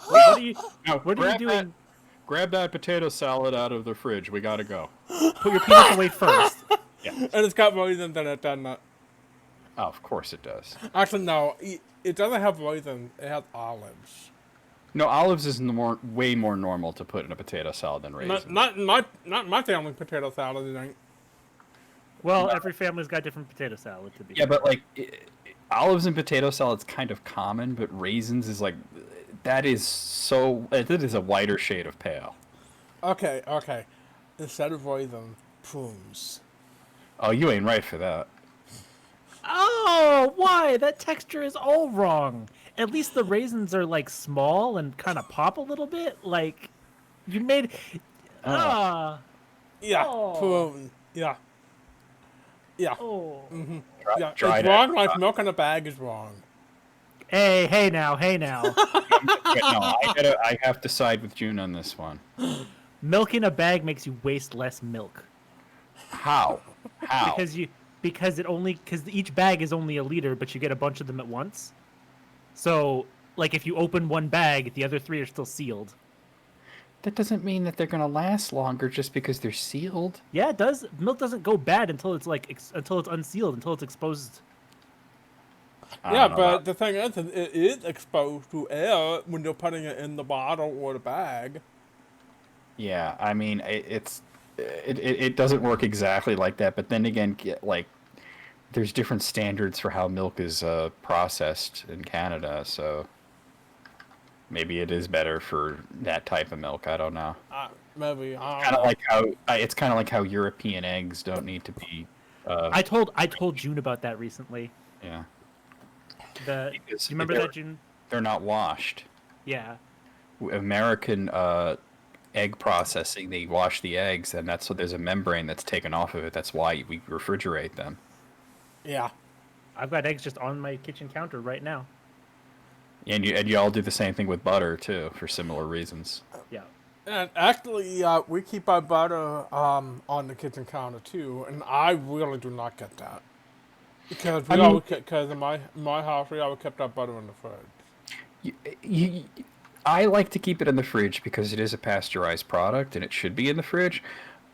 What are you? Now, What are you doing? Grab that potato salad out of the fridge. We gotta go. Put your penis away first. Yeah. And it's got raisins in it, doesn't it? Oh, of course it does. Actually, no. It doesn't have raisins. It has olives. No, olives is way more normal to put in a potato salad than raisins. Not my family potato salad. It ain't. Well, every family's got different potato salad to be. Yeah, but like olives and potato salad's kind of common, but raisins is like that is a wider shade of pale. Okay. Instead of raisins, prunes. Oh, you ain't right for that. Oh, why? That texture is all wrong. At least the raisins are like small and kind of pop a little bit. Like you made. Yeah, Oh. prune. Yeah. Oh. Yeah, Dried it's wrong. apricot. Like milk in a bag is wrong. Hey now. Yeah, no, I have to side with June on this one. Milk in a bag makes you waste less milk. How? Because each bag is only a liter, but you get a bunch of them at once. So, like, if you open one bag, the other 3 are still sealed. That doesn't mean that they're gonna last longer just because they're sealed. Yeah, it does. Milk doesn't go bad until it's until it's unsealed, until it's exposed. Yeah, but the thing is, it is exposed to air when you're putting it in the bottle or the bag. Yeah, I mean it doesn't work exactly like that. But then again, like there's different standards for how milk is processed in Canada, so maybe it is better for that type of milk. I don't know. Maybe. Kind of like how it's kind of like how European eggs don't need to be. I told June about that recently. Yeah. Do you remember that, June? They're not washed. Yeah. American egg processing, they wash the eggs, and that's there's a membrane that's taken off of it. That's why we refrigerate them. Yeah. I've got eggs just on my kitchen counter right now. And you all do the same thing with butter too, for similar reasons. Yeah. And actually, we keep our butter on the kitchen counter too, and I really do not get that. Because because in my house we always kept our butter in the fridge. I like to keep it in the fridge because it is a pasteurized product and it should be in the fridge,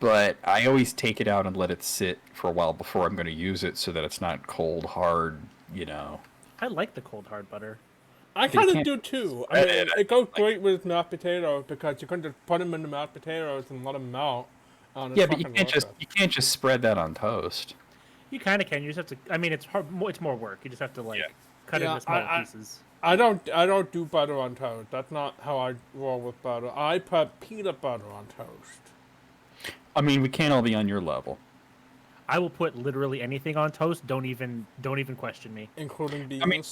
but I always take it out and let it sit for a while before I'm going to use it so that it's not cold, hard, I like the cold hard butter. I kind of do too. I mean, it goes great with mashed potatoes because you can just put them in the mashed potatoes and let them melt. Yeah, but you can't just spread that on toast. You kind of can. You just have to. I mean, it's hard. It's more work. You just have to cut it into smaller pieces. I don't do butter on toast. That's not how I roll with butter. I put peanut butter on toast. I mean, we can't all be on your level. I will put literally anything on toast. Don't even question me. Including beans. I mean,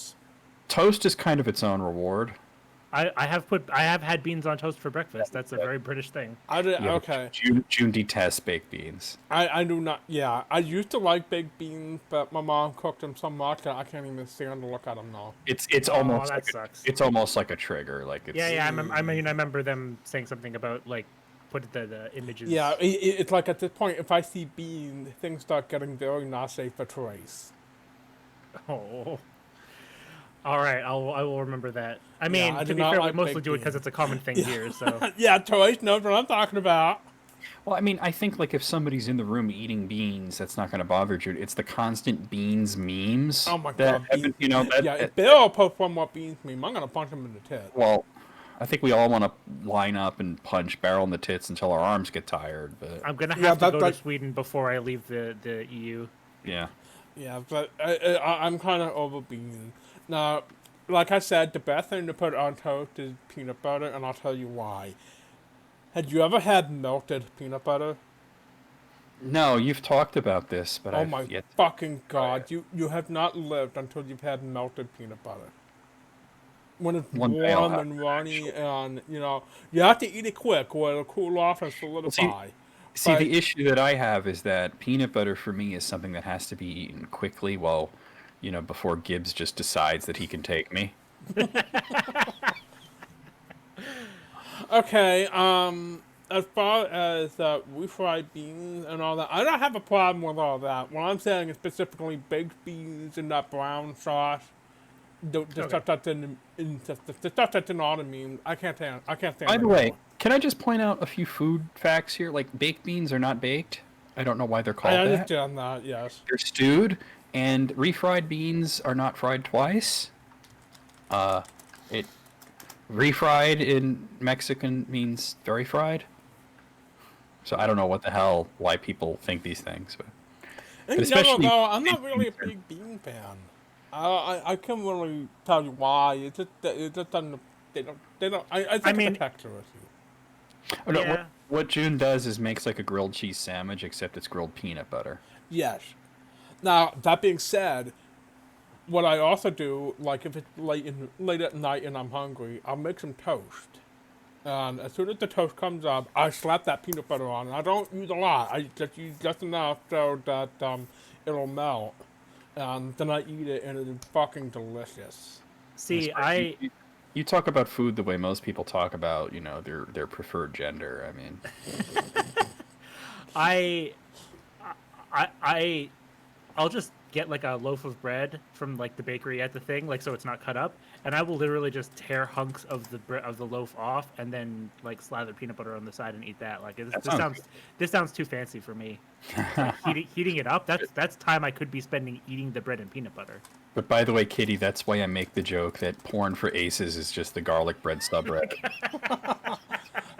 toast is kind of its own reward. I have had beans on toast for breakfast. That's a very British thing. Okay. June detests baked beans. I do not. Yeah, I used to like baked beans, but my mom cooked them so much that I can't even stand to look at them now. It's almost that like sucks. It's almost like a trigger. Like it's, Yeah. I remember them saying something about put the images. Yeah, it's like at this point, if I see beans, things start getting very not safe for choice. Oh. All right, I will remember that. I mean, I to do be not fair, like we mostly baked do it because it's a common thing here. So Yeah, choice knows what I'm talking about. Well, I mean, I think like if somebody's in the room eating beans, that's not going to bother you. It's the constant beans memes. Oh my god, If Bill posts one more beans meme, I'm gonna punch him in the tit. Well, I think we all want to line up and punch Barrel in the tits until our arms get tired. But I'm gonna have to go to Sweden before I leave the EU. Yeah. Yeah, but I'm kind of over beans. Now, like I said, the best thing to put on toast is peanut butter, and I'll tell you why. Had you ever had melted peanut butter? No, you've talked about this, but oh my fucking god, you have not lived until you've had melted peanut butter. When it's warm and runny, and you have to eat it quick, or it'll cool off and solidify. See, the issue that I have is that peanut butter for me is something that has to be eaten quickly, while, before Gibbs just decides that he can take me. Okay, as far as refried beans and all that, I don't have a problem with all that. What I'm saying is specifically baked beans and that brown sauce. The Okay. stuff that's the stuff that's in all the memes. I can't stand. I can't stand By it the way, anymore. can I just point out a few food facts here? Like baked beans are not baked. I don't know why they're I called that. understand that. Yes. They're stewed, and refried beans are not fried twice. It refried in Mexican means very fried. So I don't know what the hell why people think these things, but In general, especially though, I'm not really a big bean fan. I can't really tell you why. It's just that it just doesn't. They don't. I think it's mean, a texture issue. oh, no, Yeah. what June does is makes like a grilled cheese sandwich, except it's grilled peanut butter. Yes. Now that being said, what I also do, like if it's late at night and I'm hungry, I'll make some toast. And as soon as the toast comes up, I slap that peanut butter on. And I don't use a lot. I just use just enough so that it'll melt. And then I eat it, and it's fucking delicious. See, Especially- you talk about food the way most people talk about, their preferred gender. I mean, I, I, I'll just get like a loaf of bread from like the bakery at the thing, like so it's not cut up, and I will literally just tear hunks of the loaf off, and then like slather peanut butter on the side and eat that. Like this sounds too fancy for me. Like heating it up, that's time I could be spending eating the bread and peanut butter. but by the way, Kitty, that's why I make the joke that porn for aces is just the garlic bread subreddit.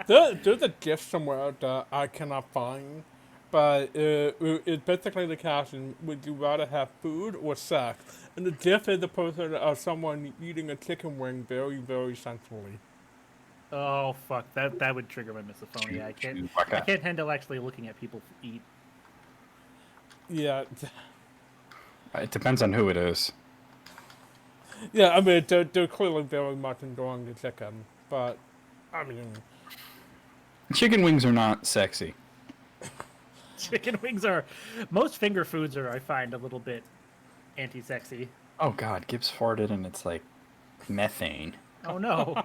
There's a GIF somewhere that I cannot find, but it's basically the caption: "Would you rather have food or sex?" And the GIF is a picture of someone eating a chicken wing very, very sensually. Oh fuck, that would trigger my misophonia. Choo, I waka. can't handle actually looking at people eat. Yeah, It depends on who it is. yeah. I mean, they're clearly very much enjoying the chicken, but I mean, Chicken wings are not sexy. Chicken wings are most finger foods are I find a little bit anti-sexy. Oh God, Gibbs farted and it's like methane. Oh no!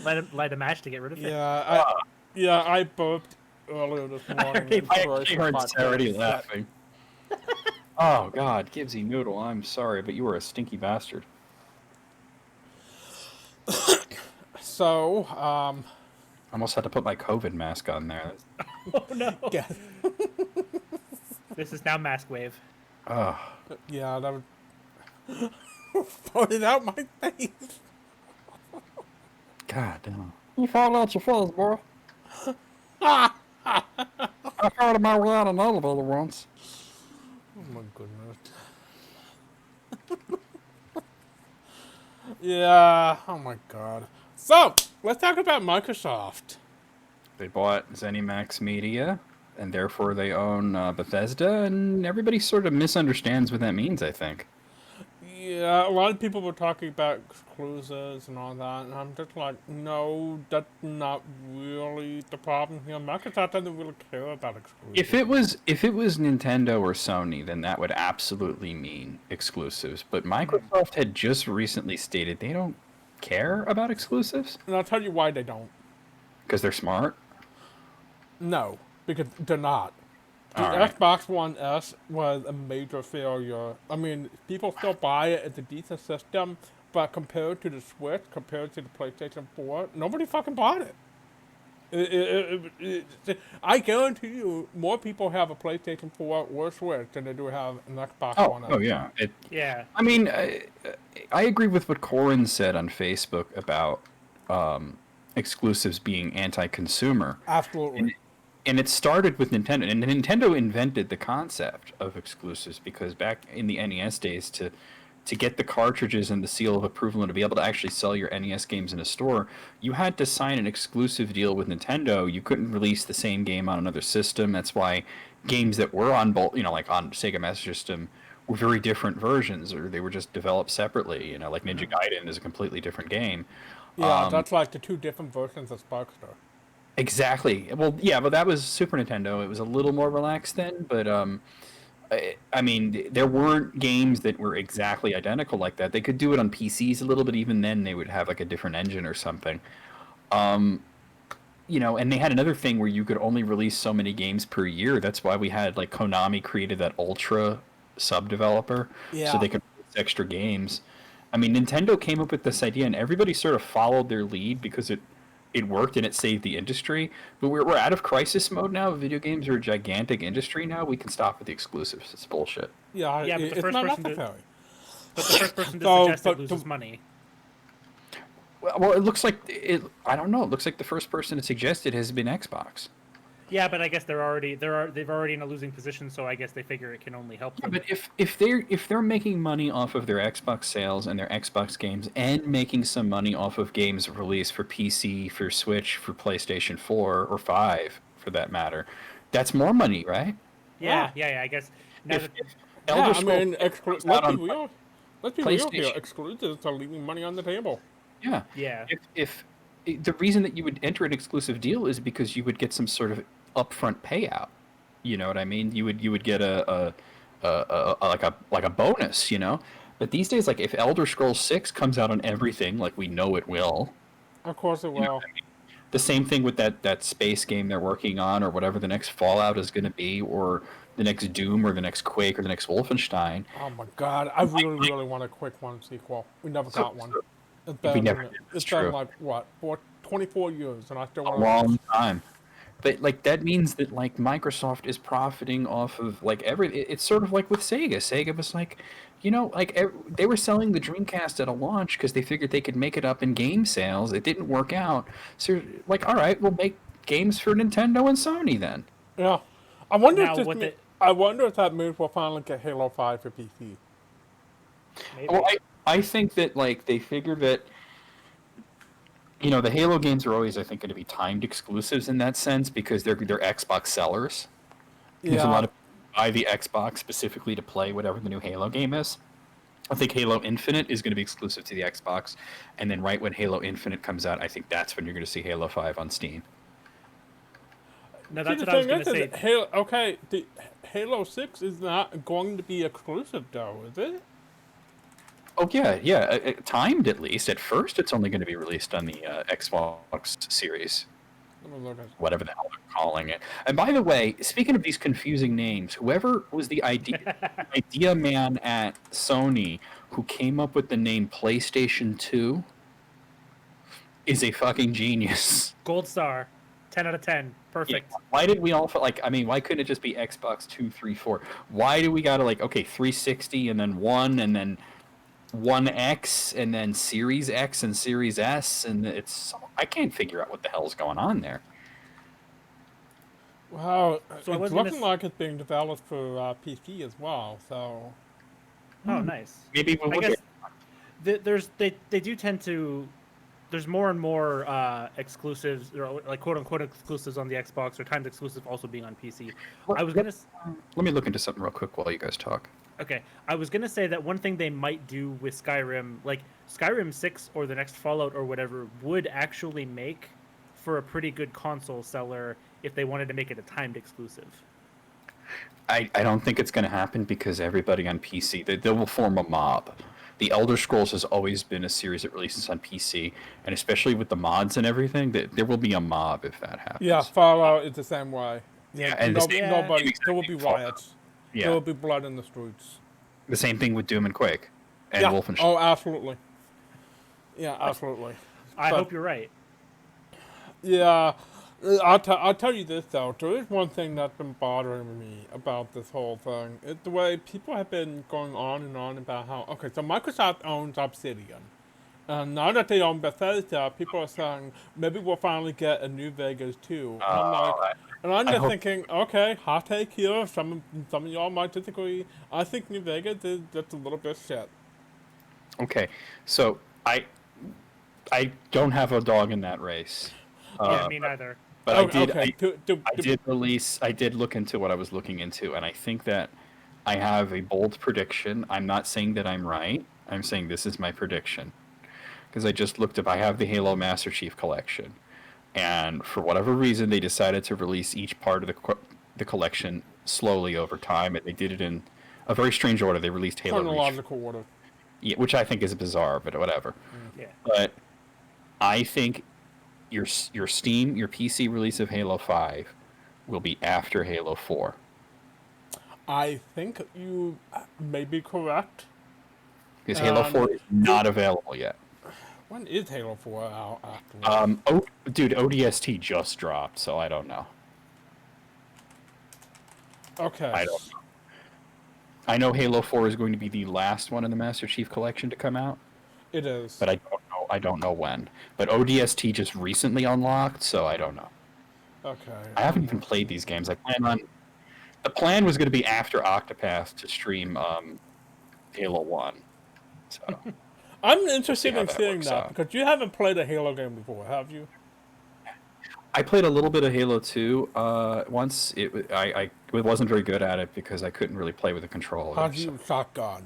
light a match to get rid of it. I burped earlier this morning. I actually heard Sarah laughing. Oh God, Gibbsy Noodle, I'm sorry, but you were a stinky bastard. So, I almost had to put my COVID mask on there. Oh no! yeah, This is now mask wave. Oh, yeah, that was farted out my face. God damn. You fall out your face, boy. I farted my way out an elevator once. Oh my goodness. Yeah, oh my god. So, let's talk about Microsoft. They bought ZeniMax Media, and therefore they own Bethesda, and everybody sort of misunderstands what that means, I think. Yeah, a lot of people were talking about exclusives and all that, and I'm just like, no, that's not really the problem here. Microsoft doesn't really care about exclusives. If it was Nintendo or Sony, then that would absolutely mean exclusives. But Microsoft had just recently stated they don't care about exclusives And I'll tell you why they don't. because they're smart. No, because they're not. The All right. Xbox One S was a major failure. I mean, people still buy it. It's a decent system, but compared to the Switch, compared to the PlayStation 4, nobody fucking bought it. I guarantee you, more people have a PlayStation 4 or Switch than they do have an Xbox One S. Oh yeah. Yeah. I mean, I agree with what Corin said on Facebook about exclusives being anti-consumer. Absolutely. And it started with Nintendo. And Nintendo invented the concept of exclusives because back in the NES days, to get the cartridges and the seal of approval and to be able to actually sell your NES games in a store, you had to sign an exclusive deal with Nintendo. You couldn't release the same game on another system. That's why games that were on both, like on Sega Master System, were very different versions, or they were just developed separately. Like Ninja Gaiden is a completely different game. Yeah, that's like the two different versions of Sparkstar. Exactly. Well, yeah, but that was Super Nintendo. It was a little more relaxed then, but I mean, there weren't games that were exactly identical like that. They could do it on PCs a little bit. Even then, they would have like a different engine or something. and they had another thing where you could only release so many games per year. That's why we had like Konami created that Ultra sub developer so Yeah. they could release extra games. I mean, Nintendo came up with this idea, and everybody sort of followed their lead because it worked and it saved the industry. But we're out of crisis mode now. Video games are a gigantic industry now. We can stop with the exclusives. It's bullshit. Yeah, Yeah, but the it's first not person necessary. But the first person to So, suggest but it loses the- money. Well, it looks like it. I don't know. It looks like the first person to suggest it has been Xbox. Yeah, but I guess they've already in a losing position, so I guess they figure it can only help Yeah, them. but if they're making money off of their Xbox sales and their Xbox games, and making some money off of games released for PC, for Switch, for PlayStation 4 or 5, for that matter, that's more money, right? Yeah, I guess. Now If, that, if Elder Yeah, I Scrolls mean, comes out let's be on real. Let's be real here. PlayStation. Exclusives are leaving money on the table. Yeah. yeah. If the reason that you would enter an exclusive deal is because you would get some sort of upfront payout. You know what I mean? You would get a bonus, But these days, like if Elder Scrolls 6 comes out on everything, like we know it will. Of course it You know will. what I mean? The same thing with that space game they're working on, or whatever the next Fallout is going to be, or the next Doom, or the next Quake, or the next Wolfenstein. Oh my god, I really want a quick one sequel. We never got one. It's we been, never did, that's it's been true. like, what, 24 years, and I still A want long time. But like that means that like Microsoft is profiting off of like it's sort of like with Sega. Sega was like, they were selling the Dreamcast at a launch because they figured they could make it up in game sales. It didn't work out. So like, all right, we'll make games for Nintendo and Sony then. Yeah. I wonder Now, if what this, the- I wonder if that means we'll finally get Halo 5 for PC. Maybe. Well, I think that like they figured that the Halo games are always, I think, going to be timed exclusives in that sense because they're Xbox sellers. There's a lot of people who buy the Xbox specifically to play whatever the new Halo game is. I think Halo Infinite is going to be exclusive to the Xbox, and then right when Halo Infinite comes out, I think that's when you're going to see Halo 5 on Steam. No, See, that's the what I was thing going to say. is, the Halo 6 is not going to be exclusive, though, is it? Oh yeah, timed at least. At first, it's only going to be released on the Xbox Series, Let me look at whatever the hell they're calling it. And by the way, speaking of these confusing names, whoever was the idea man at Sony who came up with the name PlayStation 2 is a fucking genius. Gold star, 10 out of 10, perfect. Yeah. Why did we all feel like? I mean, why couldn't it just be Xbox 2, 3, 4? Why do we gotta 360 and then 1 and then 1X and then Series X and Series S, and I can't figure out what the hell's going on there. Wow, So I it's was gonna looking like it's being developed for PC as well, so... Oh, nice. Maybe we'll I look guess they do tend to. There's more and more exclusives, or like quote unquote exclusives on the Xbox, or timed exclusive also being on PC. I was gonna. Let me look into something real quick while you guys talk. Okay, I was gonna say that one thing they might do with Skyrim, like Skyrim 6 or the next Fallout or whatever, would actually make for a pretty good console seller if they wanted to make it a timed exclusive. I don't think it's going to happen because everybody on PC, they will form a mob. The Elder Scrolls has always been a series that releases on PC, and especially with the mods and everything, there will be a mob if that happens. Yeah, Fallout is the same way. Yeah, and the same- Nobody, Yeah. there will be riots. Yeah. There will be blood in the streets. The same thing with Doom and Quake and Yeah, Wolfenstein. oh, absolutely. Yeah, absolutely. I But- hope you're right. Yeah, I'll tell you this though. There is one thing that's been bothering me about this whole thing. It's the way people have been going on and on about how so Microsoft owns Obsidian, and now that they own Bethesda, people are saying maybe we'll finally get a New Vegas too. And I'm like, and I'm I just hope- thinking, okay, hot take here. Some of y'all might disagree. I think New Vegas is just a little bit shit. Okay, so I don't have a dog in that race. Yeah, me neither. But Oh, I did. okay. I did look into what I was looking into, and I think that I have a bold prediction. I'm not saying that I'm right. I'm saying this is my prediction. Because I just looked up, I have the Halo Master Chief Collection. And for whatever reason, they decided to release each part of the collection slowly over time, and they did it in a very strange order. They released Halo Reach, Chronological order. yeah, which I think is bizarre, but whatever. Yeah. But I think your Steam, your PC release of Halo 5 will be after Halo 4. I think you may be correct. Because Halo 4 is not available yet. When is Halo 4 out, actually? Dude, ODST just dropped, so I don't know. Okay. I don't know. I know Halo 4 is going to be the last one in the Master Chief Collection to come out, It is. but I don't know when. But ODST just recently unlocked, so I don't know. Okay. I haven't even played these games. The plan was going to be after Octopath to stream Halo 1. So I'm interested how in that seeing works that out. because you haven't played a Halo game before, have you? I played a little bit of Halo 2 once. I wasn't very good at it because I couldn't really play with a controller. How do so- you shotgun?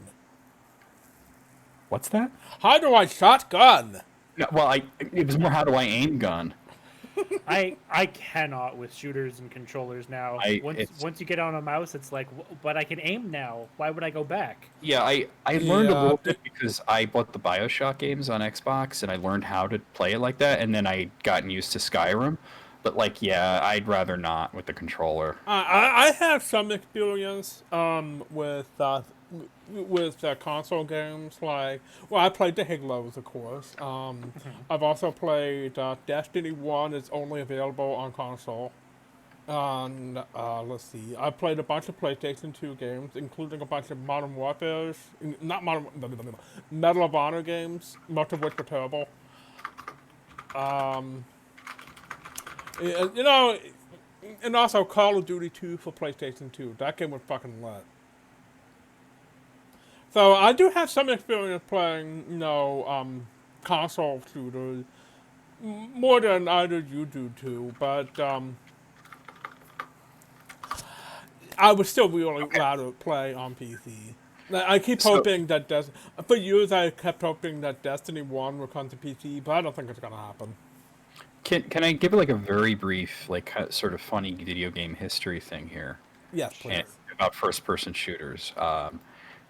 What's that? How do I shotgun? No, well, it was more how do I aim gun. I cannot with shooters and controllers now. Once you get on a mouse, it's like, but I can aim now. Why would I go back? Yeah, I learned a Yeah. little bit because I bought the BioShock games on Xbox and I learned how to play it like that, and then I gotten used to Skyrim. But like, yeah, I'd rather not with the controller. I have some experience with console games. Like, well, I played the Halos, of course. I've also played Destiny 1 is only available on console. And let's see, I played a bunch of PlayStation 2 games, including a bunch of Modern Warfare's, not Modern, no, Medal of Honor games, most of which were terrible. You know, and also Call of Duty 2 for PlayStation 2. That game was fucking lit. So I do have some experience playing, console shooters, more than either you do too. But I would still really rather play on PC. I keep hoping that for years I kept hoping that Destiny 1 would come to PC, but I don't think it's gonna happen. Can I give like a very brief, like sort of funny video game history thing here? Yes, please. And about first-person shooters.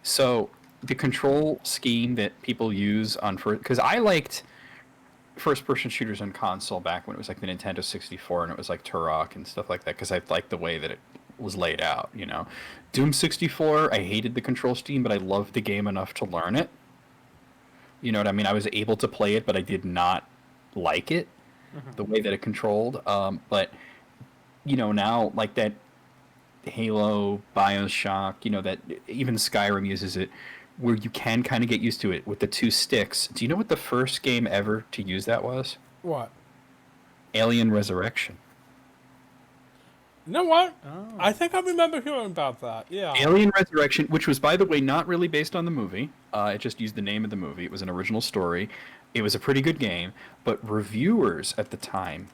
So the control scheme that people use on because I liked first-person shooters on console back when it was like the Nintendo 64 and it was like Turok and stuff like that because I liked the way that it was laid out. You know, Doom 64. I hated the control scheme, but I loved the game enough to learn it. You know what I mean? I was able to play it, but I did not like it. The way that it controlled, but you know now like that Halo, BioShock, you know that even Skyrim uses it, where you can kind of get used to it with the two sticks. Do you know what the first game ever to use that was? What? Alien Resurrection. You know what? Oh. I think I remember hearing about that. Yeah. Alien Resurrection, which was by the way not really based on the movie. It just used the name of the movie. It was an original story. It was a pretty good game, but reviewers at the time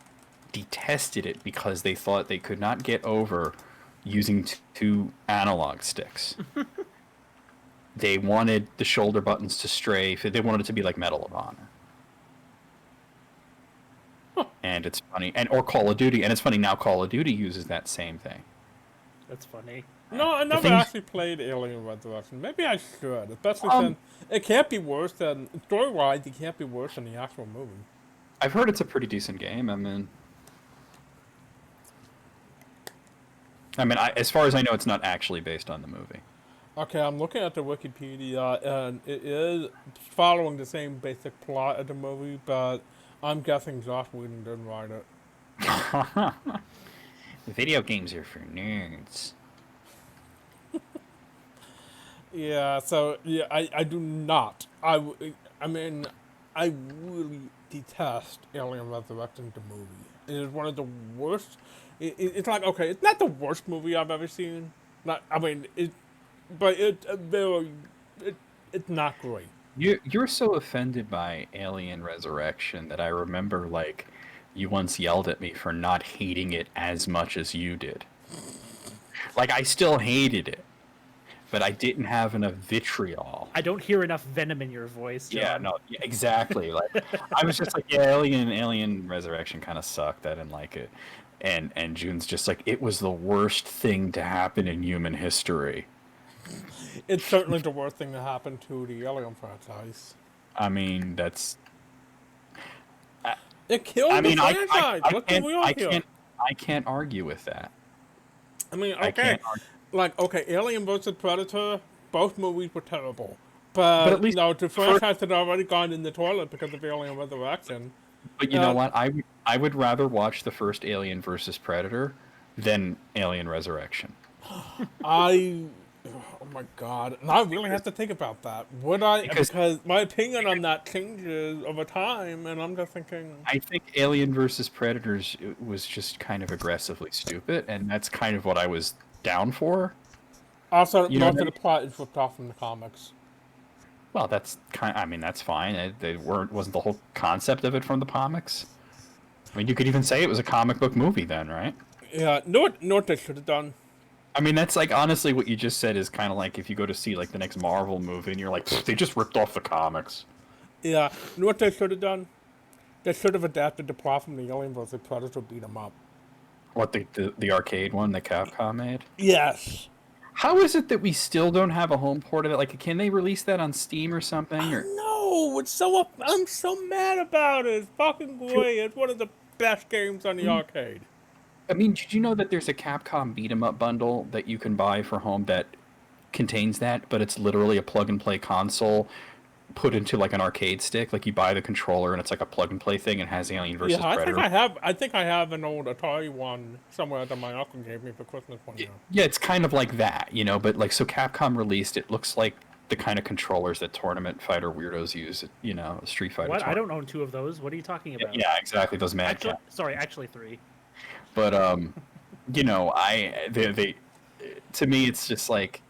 detested it because they thought they could not get over using two analog sticks. They wanted the shoulder buttons to strafe. They wanted it to be like Medal of Honor. And it's funny, or Call of Duty, and it's funny now. Call of Duty uses that same thing. That's funny. No, I never actually played Alien Resurrection. Maybe I should, especially since it can't be worse than story-wise. It can't be worse than the actual movie. I've heard it's a pretty decent game. I mean, as far as I know, it's not actually based on the movie. Okay, I'm looking at the Wikipedia, and it is following the same basic plot of the movie, but I'm guessing Joss Whedon didn't write it. Video games are for nerds. Yeah, so, yeah, I do not. I mean, I really detest Alien Resurrection, the movie. It is one of the worst. It's like, okay, it's not the worst movie I've ever seen. But it's not great. You're so offended by Alien Resurrection that I remember, like, you once yelled at me for not hating it as much as you did. Like, I still hated it, but I didn't have enough vitriol. I don't hear enough venom in your voice, John. Yeah, no, exactly. Like, I was just like, yeah, Alien Resurrection kind of sucked. I didn't like it. And June's just like, it was the worst thing to happen in human history. It's certainly the worst thing to happen to the Alien franchise. I mean, that's... It killed I the mean, franchise. Let's be real here. I can't argue with that. I mean, I okay, can't argue. like okay, Alien vs Predator, both movies were terrible, But at but least the franchise had already gone in the toilet because of Alien Resurrection. But you know Uh, what? I would rather watch the first Alien versus Predator than Alien Resurrection. I, oh my god, and I really have to think about that. Would I? Because Because my opinion on that changes over time, and I'm just thinking, I think Alien versus Predators was just kind of aggressively stupid, and that's kind of what I was down for. also You know most what I of the mean? plot is ripped off from the comics. Well, that's kind. I mean, that's fine. They weren't wasn't the whole concept of it from the comics. I mean, you could even say it was a comic book movie then, right? Yeah, know what they should have done? I mean, that's like honestly what you just said is kind of like if you go to see like the next Marvel movie and you're like, they just ripped off the comics. Yeah, know what they should have done? They should have adapted the plot from the Alien vs Predator beat 'em up. What the arcade one that Capcom made? Yes. How is it that we still don't have a home port of it? Like, can they release that on Steam or something? Or No, it's so I'm so mad about it. It's fucking great. It's one of the best games on the arcade. I mean, did you know that there's a Capcom beat 'em up bundle that you can buy for home that contains that, but it's literally a plug and play console put into like an arcade stick. Like you buy the controller and it's like a plug and play thing and has Alien versus Yeah, I Predator. think I have an old Atari one somewhere that my uncle gave me for Christmas one year. Yeah, it's kind of like that, you know. But like, so Capcom released it. Looks like the kind of controllers that tournament fighter weirdos use. You know, Street Fighter. What? I don't own two of those. What are you talking about? Yeah, exactly. Those mad Actually, cats. sorry, actually three. But you know, they to me it's just like,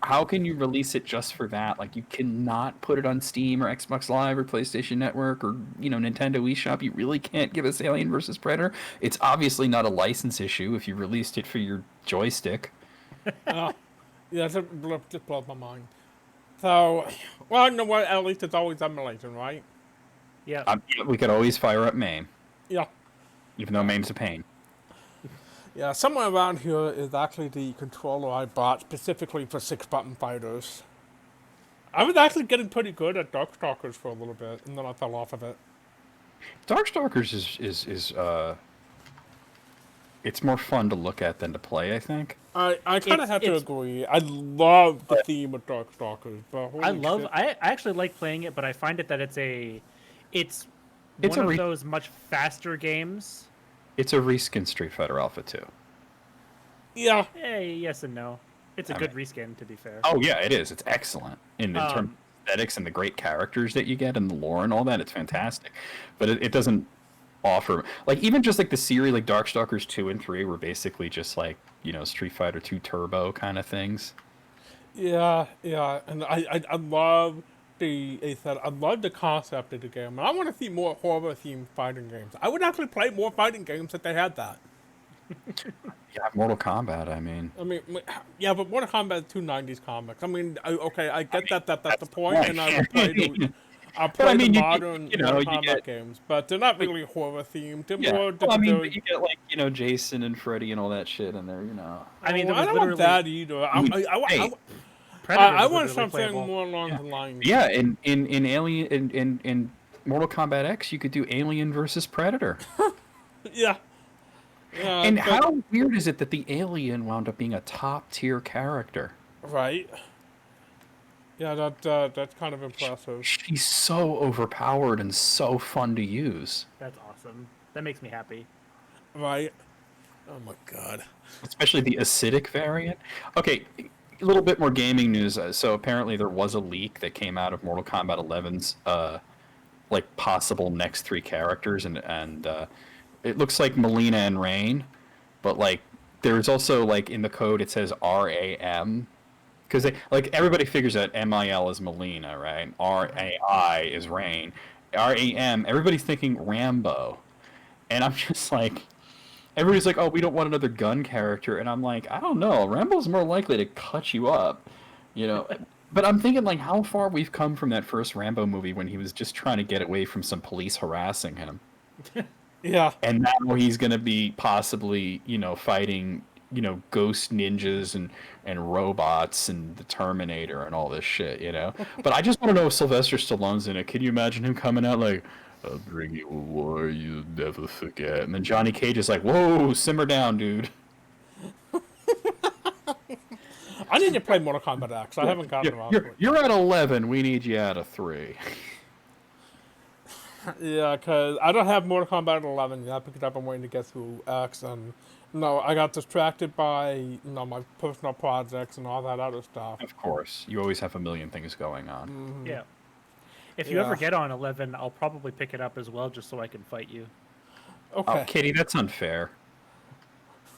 how can you release it just for that? Like, you cannot put it on Steam or Xbox Live or PlayStation Network or, you know, Nintendo eShop. You really can't give us Alien versus Predator. It's obviously not a license issue if you released it for your joystick. Yeah, that just blows my mind. So, well, you know what? At least it's always emulation, right? Yeah. We could always fire up MAME, Yeah. even though MAME's a pain. Yeah, somewhere around here is actually the controller I bought specifically for 6-button fighters. I was actually getting pretty good at Darkstalkers for a little bit, and then I fell off of it. Darkstalkers is it's more fun to look at than to play, I think. I kind of have to it's- agree. I love the theme of Darkstalkers, but holy shit. I actually like playing it, but I find it that it's It's one a of re- those much faster games. It's a reskin Street Fighter Alpha 2. Yeah, Yes and no. It's a I good reskin, to be fair. Oh yeah, it is. It's excellent in terms of aesthetics and the great characters that you get and the lore and all that. It's fantastic, but it doesn't offer like even just like the series like Darkstalkers 2 and 3 were basically just like, you know, Street Fighter 2 Turbo kind of things. yeah, and I love I love the concept of the game, and I want to see more horror-themed fighting games. I would actually play more fighting games if they had that. Yeah, Mortal Kombat. I mean, Yeah, but Mortal Kombat is two '90s comics. I mean, I get that's the point, point. and I will play I'll But, play I mean, the you modern you know, Mortal you Kombat get- games, but they're not really horror themed. They're yeah. more. Well, I mean, but you get like, you know, Jason and Freddy and all that shit in there, you know. I mean, there I was don't literally want that either. Hey, Predator I was want literally something playable. more along the lines. Yeah, in Alien in Mortal Kombat X, you could do Alien versus Predator. Yeah. Yeah. And but- how weird is it that the alien wound up being a top tier character? Right. Yeah, that's kind of impressive. She's so overpowered and so fun to use. That's awesome. That makes me happy. Right. Oh my god. Especially the acidic variant. Okay, a little bit more gaming news. So apparently there was a leak that came out of Mortal Kombat 11's like possible next 3 characters, and it looks like Melina and Rain, but like there's also like in the code it says RAM. Because they like everybody figures that MIL is Melina, right? RAI is Rain. RAM, everybody's thinking Rambo. And I'm just like, everybody's like, oh, we don't want another gun character. And I'm like, I don't know. Rambo's more likely to cut you up, you know? But I'm thinking, like, how far we've come from that first Rambo movie when he was just trying to get away from some police harassing him. Yeah. And now he's going to be possibly, you know, fighting, you know, ghost ninjas and robots and the Terminator and all this shit, you know? But I just want to know if Sylvester Stallone's in it. Can you imagine him coming out like, I'll bring you a war you'll never forget. And then Johnny Cage is like, whoa, simmer down, dude. I need to play Mortal Kombat X. I haven't gotten around to it. You're at 11. We need you at a 3. Yeah, because I don't have Mortal Kombat 11 yet because I've been waiting to get through X, and I got distracted by my personal projects and all that other stuff. Of course. You always have a million things going on. Yeah. If you ever get on 11, I'll probably pick it up as well, just so I can fight you. Okay. Oh, Kitty, that's unfair.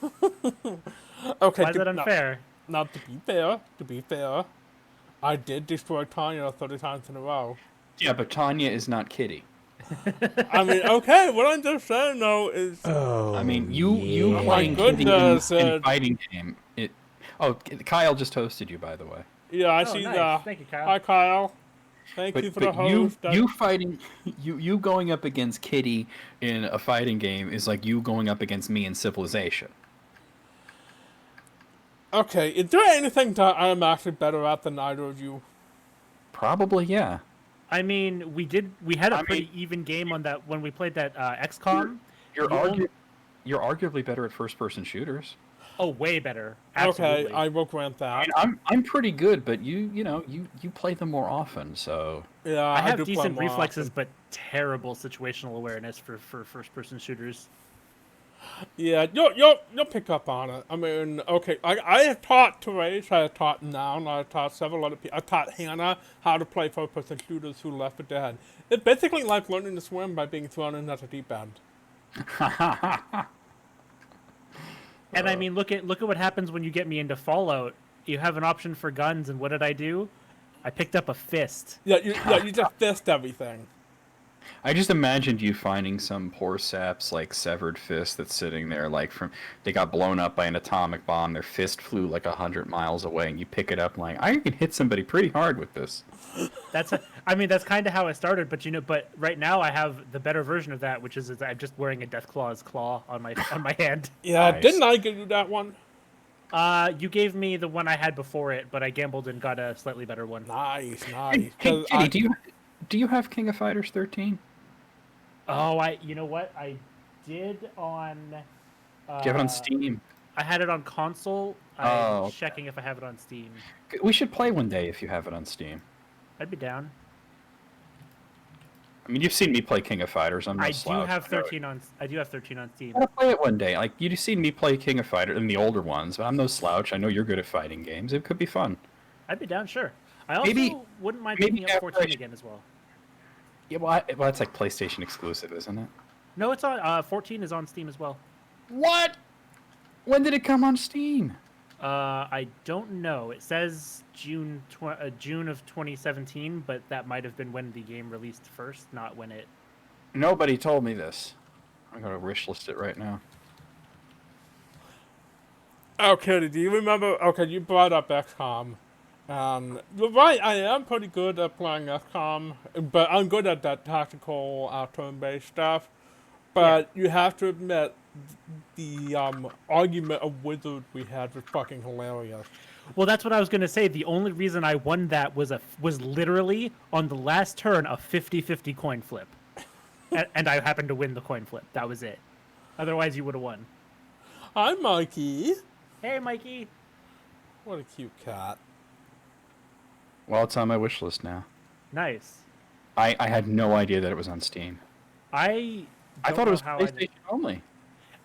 Okay. Why is that unfair? Now, to be fair, I did destroy Tanya 30 times in a row. Yeah, but Tanya is not Kitty. I mean, okay, what I'm just saying, though, is... I mean, you Oh playing my Kitty goodness, in a fighting game. Kyle just hosted you, by the way. Yeah, I Oh, see nice. that. Thank you, Kyle. Hi, Kyle. Thank you for the host. you fighting, you going up against Kitty in a fighting game is like you going up against me in Civilization. Okay, is there anything that I'm actually better at than either of you? Probably, yeah. I mean, we had a pretty even game on that when we played that XCOM. You're arguably better at first-person shooters. Oh, way better. Absolutely. Okay, I will grant that. I'm pretty good, but you play them more often, so Yeah, I have do play decent more reflexes, often. but terrible situational awareness for first-person shooters. Yeah, you'll pick up on it. I mean, okay, I have taught Therese, I have taught Noun, I have taught several other people. I taught Hannah how to play first-person shooters who left for dead. It's basically like learning to swim by being thrown in at the deep end. And I mean, look at what happens when you get me into Fallout. You have an option for guns, and what did I do? I picked up a fist. Yeah, you just fist everything. I just imagined you finding some poor sap's like severed fist that's sitting there, like they got blown up by an atomic bomb. Their fist flew like 100 miles away, and you pick it up, like I can hit somebody pretty hard with this. That's kind of how I started, but right now I have the better version of that, which is I'm just wearing a Deathclaw's claw on my hand. Yeah, Nice. didn't I give you that one? You gave me the one I had before it, but I gambled and got a slightly better one. Nice. Hey, 'Cause Kitty, do you have King of Fighters 13? Oh, you know what? I did on. Do you have it on Steam? I had it on console. I'm Oh, okay. checking if I have it on Steam. We should play one day if you have it on Steam. I'd be down. I mean, you've seen me play King of Fighters. I'm no I slouch. do have 13 on. I do have 13 on Steam. I want to play it one day. Like you've seen me play King of Fighters in the older ones, but I'm no slouch. I know you're good at fighting games. It could be fun. I'd be down, sure. I also wouldn't mind maybe picking up after 14 again as well. Yeah, well, it's like PlayStation exclusive, isn't it? No, it's on. 14 is on Steam as well. What? When did it come on Steam? I don't know. It says June of 2017, but that might have been when the game released first, not when it. Nobody told me this. I'm gonna wish list it right now. Okay, do you remember? Okay, you brought up XCOM. You're right, I am pretty good at playing XCOM, but I'm good at that tactical turn-based stuff. But you have to admit, the argument of Wizard we had was fucking hilarious. Well, that's what I was gonna say. The only reason I won that was literally on the last turn a 50-50 coin flip, and I happened to win the coin flip. That was it. Otherwise, you would have won. Hi, Mikey. Hey, Mikey. What a cute cat. Well, it's on my wish list now. Nice. I had no idea that it was on Steam. I thought it was how PlayStation only.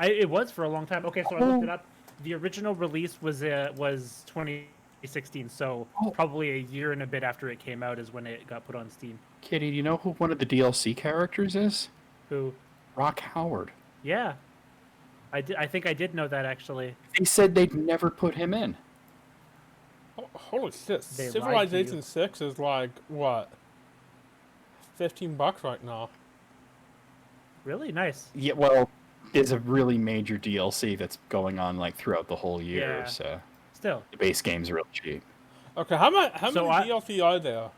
it was for a long time. Okay, so I looked it up. The original release was 2016, so probably a year and a bit after it came out is when it got put on Steam. Kitty, do you know who one of the DLC characters is? Who? Rock Howard. Yeah. I think I did know that, actually. They said they'd never put him in. Oh, holy shit. They lied to Civilization you. 6 is like, what? $15 right now. Really? Nice. Yeah, well, there's a really major DLC that's going on like throughout the whole year, Yeah. so Still. the base game's real cheap. Okay, how many So DLC are there?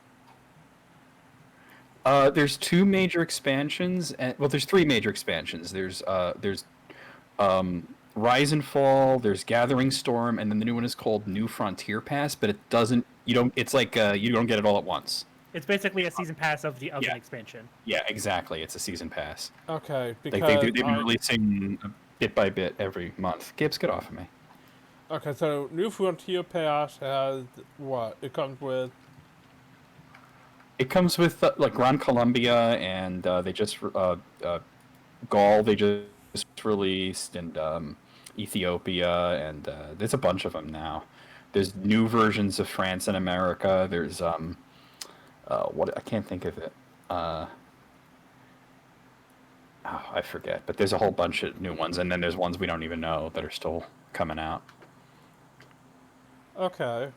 There's two major expansions, and well, there's three major expansions. There's Rise and Fall, there's Gathering Storm, and then the new one is called New Frontier Pass. But it's like you don't get it all at once. It's basically a season pass of the Yeah. expansion. Yeah, exactly. It's a season pass. Okay, They've been releasing bit by bit every month. Gibbs, get off of me. Okay, so New Frontier Pass has what? It comes with. It comes with like Gran Colombia, and they just Gaul. They just released, and Ethiopia, and there's a bunch of them now. There's new versions of France and America. There's what I can't think of it. I forget, but there's a whole bunch of new ones, and then there's ones we don't even know that are still coming out. Okay,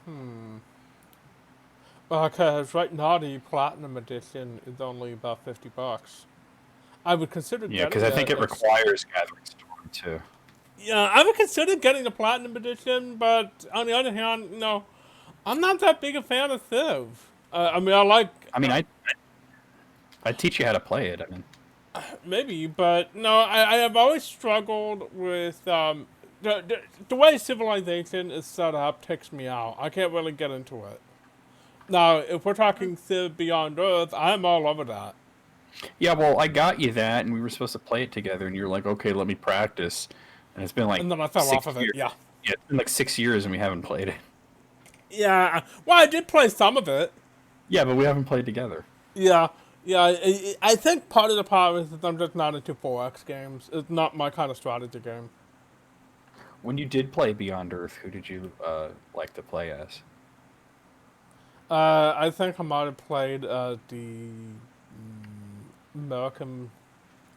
because right now the Platinum Edition is only about $50. I would consider Yeah, getting because I think it requires Gathering Storm too. Yeah, I would consider getting the Platinum Edition, but on the other hand, I'm not that big a fan of Civ. I mean, I like. I mean, I'd teach you how to play it. I mean, Maybe, but no, I have always struggled with the way Civilization is set up takes me out. I can't really get into it. Now, if we're talking Civ Beyond Earth, I'm all over that. yeah, well, I got you that, and we were supposed to play it together, and you're like, okay, let me practice, and it's been like And then I fell off of it. years. Yeah. Yeah, it's been like 6 years, and we haven't played it. Yeah. Well, I did play some of it. Yeah, but we haven't played together. Yeah. Yeah, I think part of the problem is that I'm just not into 4X games. It's not my kind of strategy game. When you did play Beyond Earth, who did you like to play as? I think I might have played the American.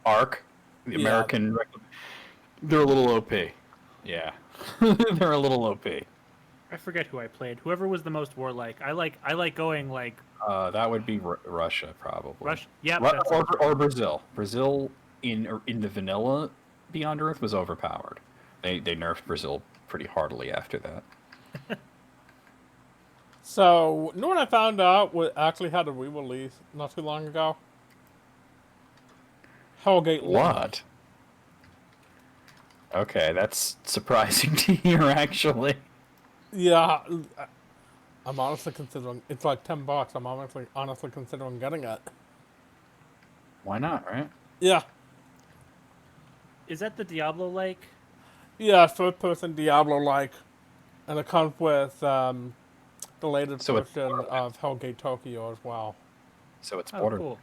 Ark, the Yeah. American. They're a little OP. Yeah, they're a little OP. I forget who I played. Whoever was the most warlike. I like going like That would be Russia, probably. Russia. Yeah, Or Brazil. Brazil in the vanilla Beyond Earth was overpowered. They nerfed Brazil pretty heartily after that. So, you know what I found out? What actually had a re-release not too long ago? Hellgate League. What? Okay, that's surprising to hear, actually. Yeah, I'm honestly considering. It's like $10. I'm honestly considering getting it. Why not, right? Yeah, is that the Diablo like? yeah, third-person Diablo-like, and it comes with the latest So it's version of Hellgate Tokyo as well. So it's Oh, border. cool.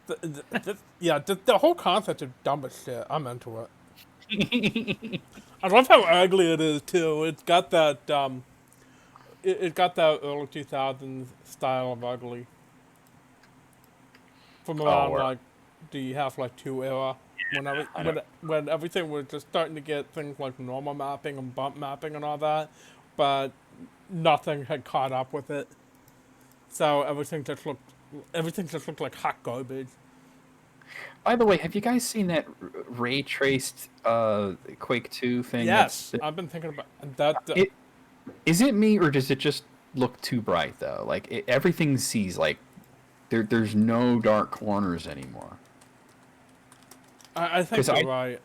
The whole concept is dumb as shit. I'm into it. I love how ugly it is too. It's got that it got that early 2000s style of ugly from around where- like the Half-Life 2 era when everything was just starting to get things like normal mapping and bump mapping and all that, but nothing had caught up with it. So everything just looked like hot garbage. By the way, have you guys seen that ray traced Quake 2 thing? Yes, I've been thinking about that. Is it me, or does it just look too bright though? Like everything sees like there's no dark corners anymore. I think you're right.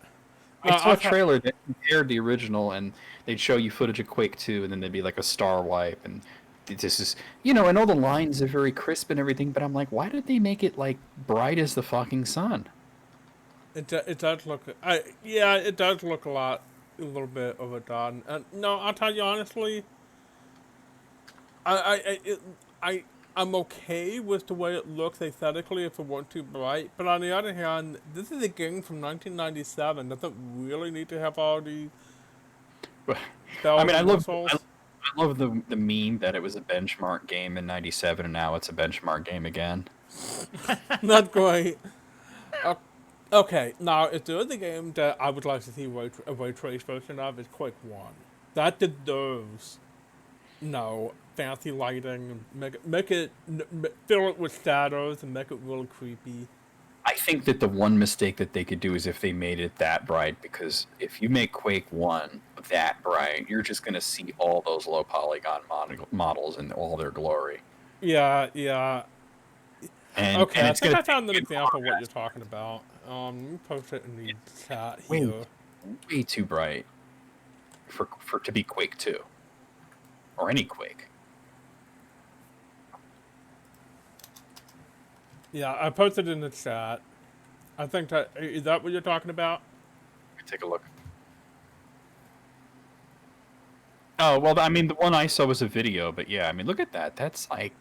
I saw a trailer that compared the original, and they'd show you footage of Quake 2, and then there'd be like a star wipe, and this is, and all the lines are very crisp and everything, but I'm like, why did they make it like bright as the fucking sun? It does look. It does look a little bit overdone. No, I'll tell you honestly. I'm okay with the way it looks aesthetically if it weren't too bright. But on the other hand, this is a game from 1997. Doesn't really need to have all the. I mean, I love the meme that it was a benchmark game in '97, and now it's a benchmark game again. Not great. Okay, now if there is a game that I would like to see a ray trace version of, is Quake 1. That deserves fancy lighting, make it fill it with shadows and make it really creepy. I think that the one mistake that they could do is if they made it that bright, because if you make Quake 1 that bright, you're just going to see all those low polygon models in all their glory. Yeah. And, okay, and I think I found an example of what you're talking about. Let me post it in the chat here. Way too bright for to be Quake 2. Or any Quake. Yeah, I posted in the chat. I think that is that what you're talking about? Take a look. Oh, well, I mean, the one I saw was a video, but yeah, I mean, look at that. That's like,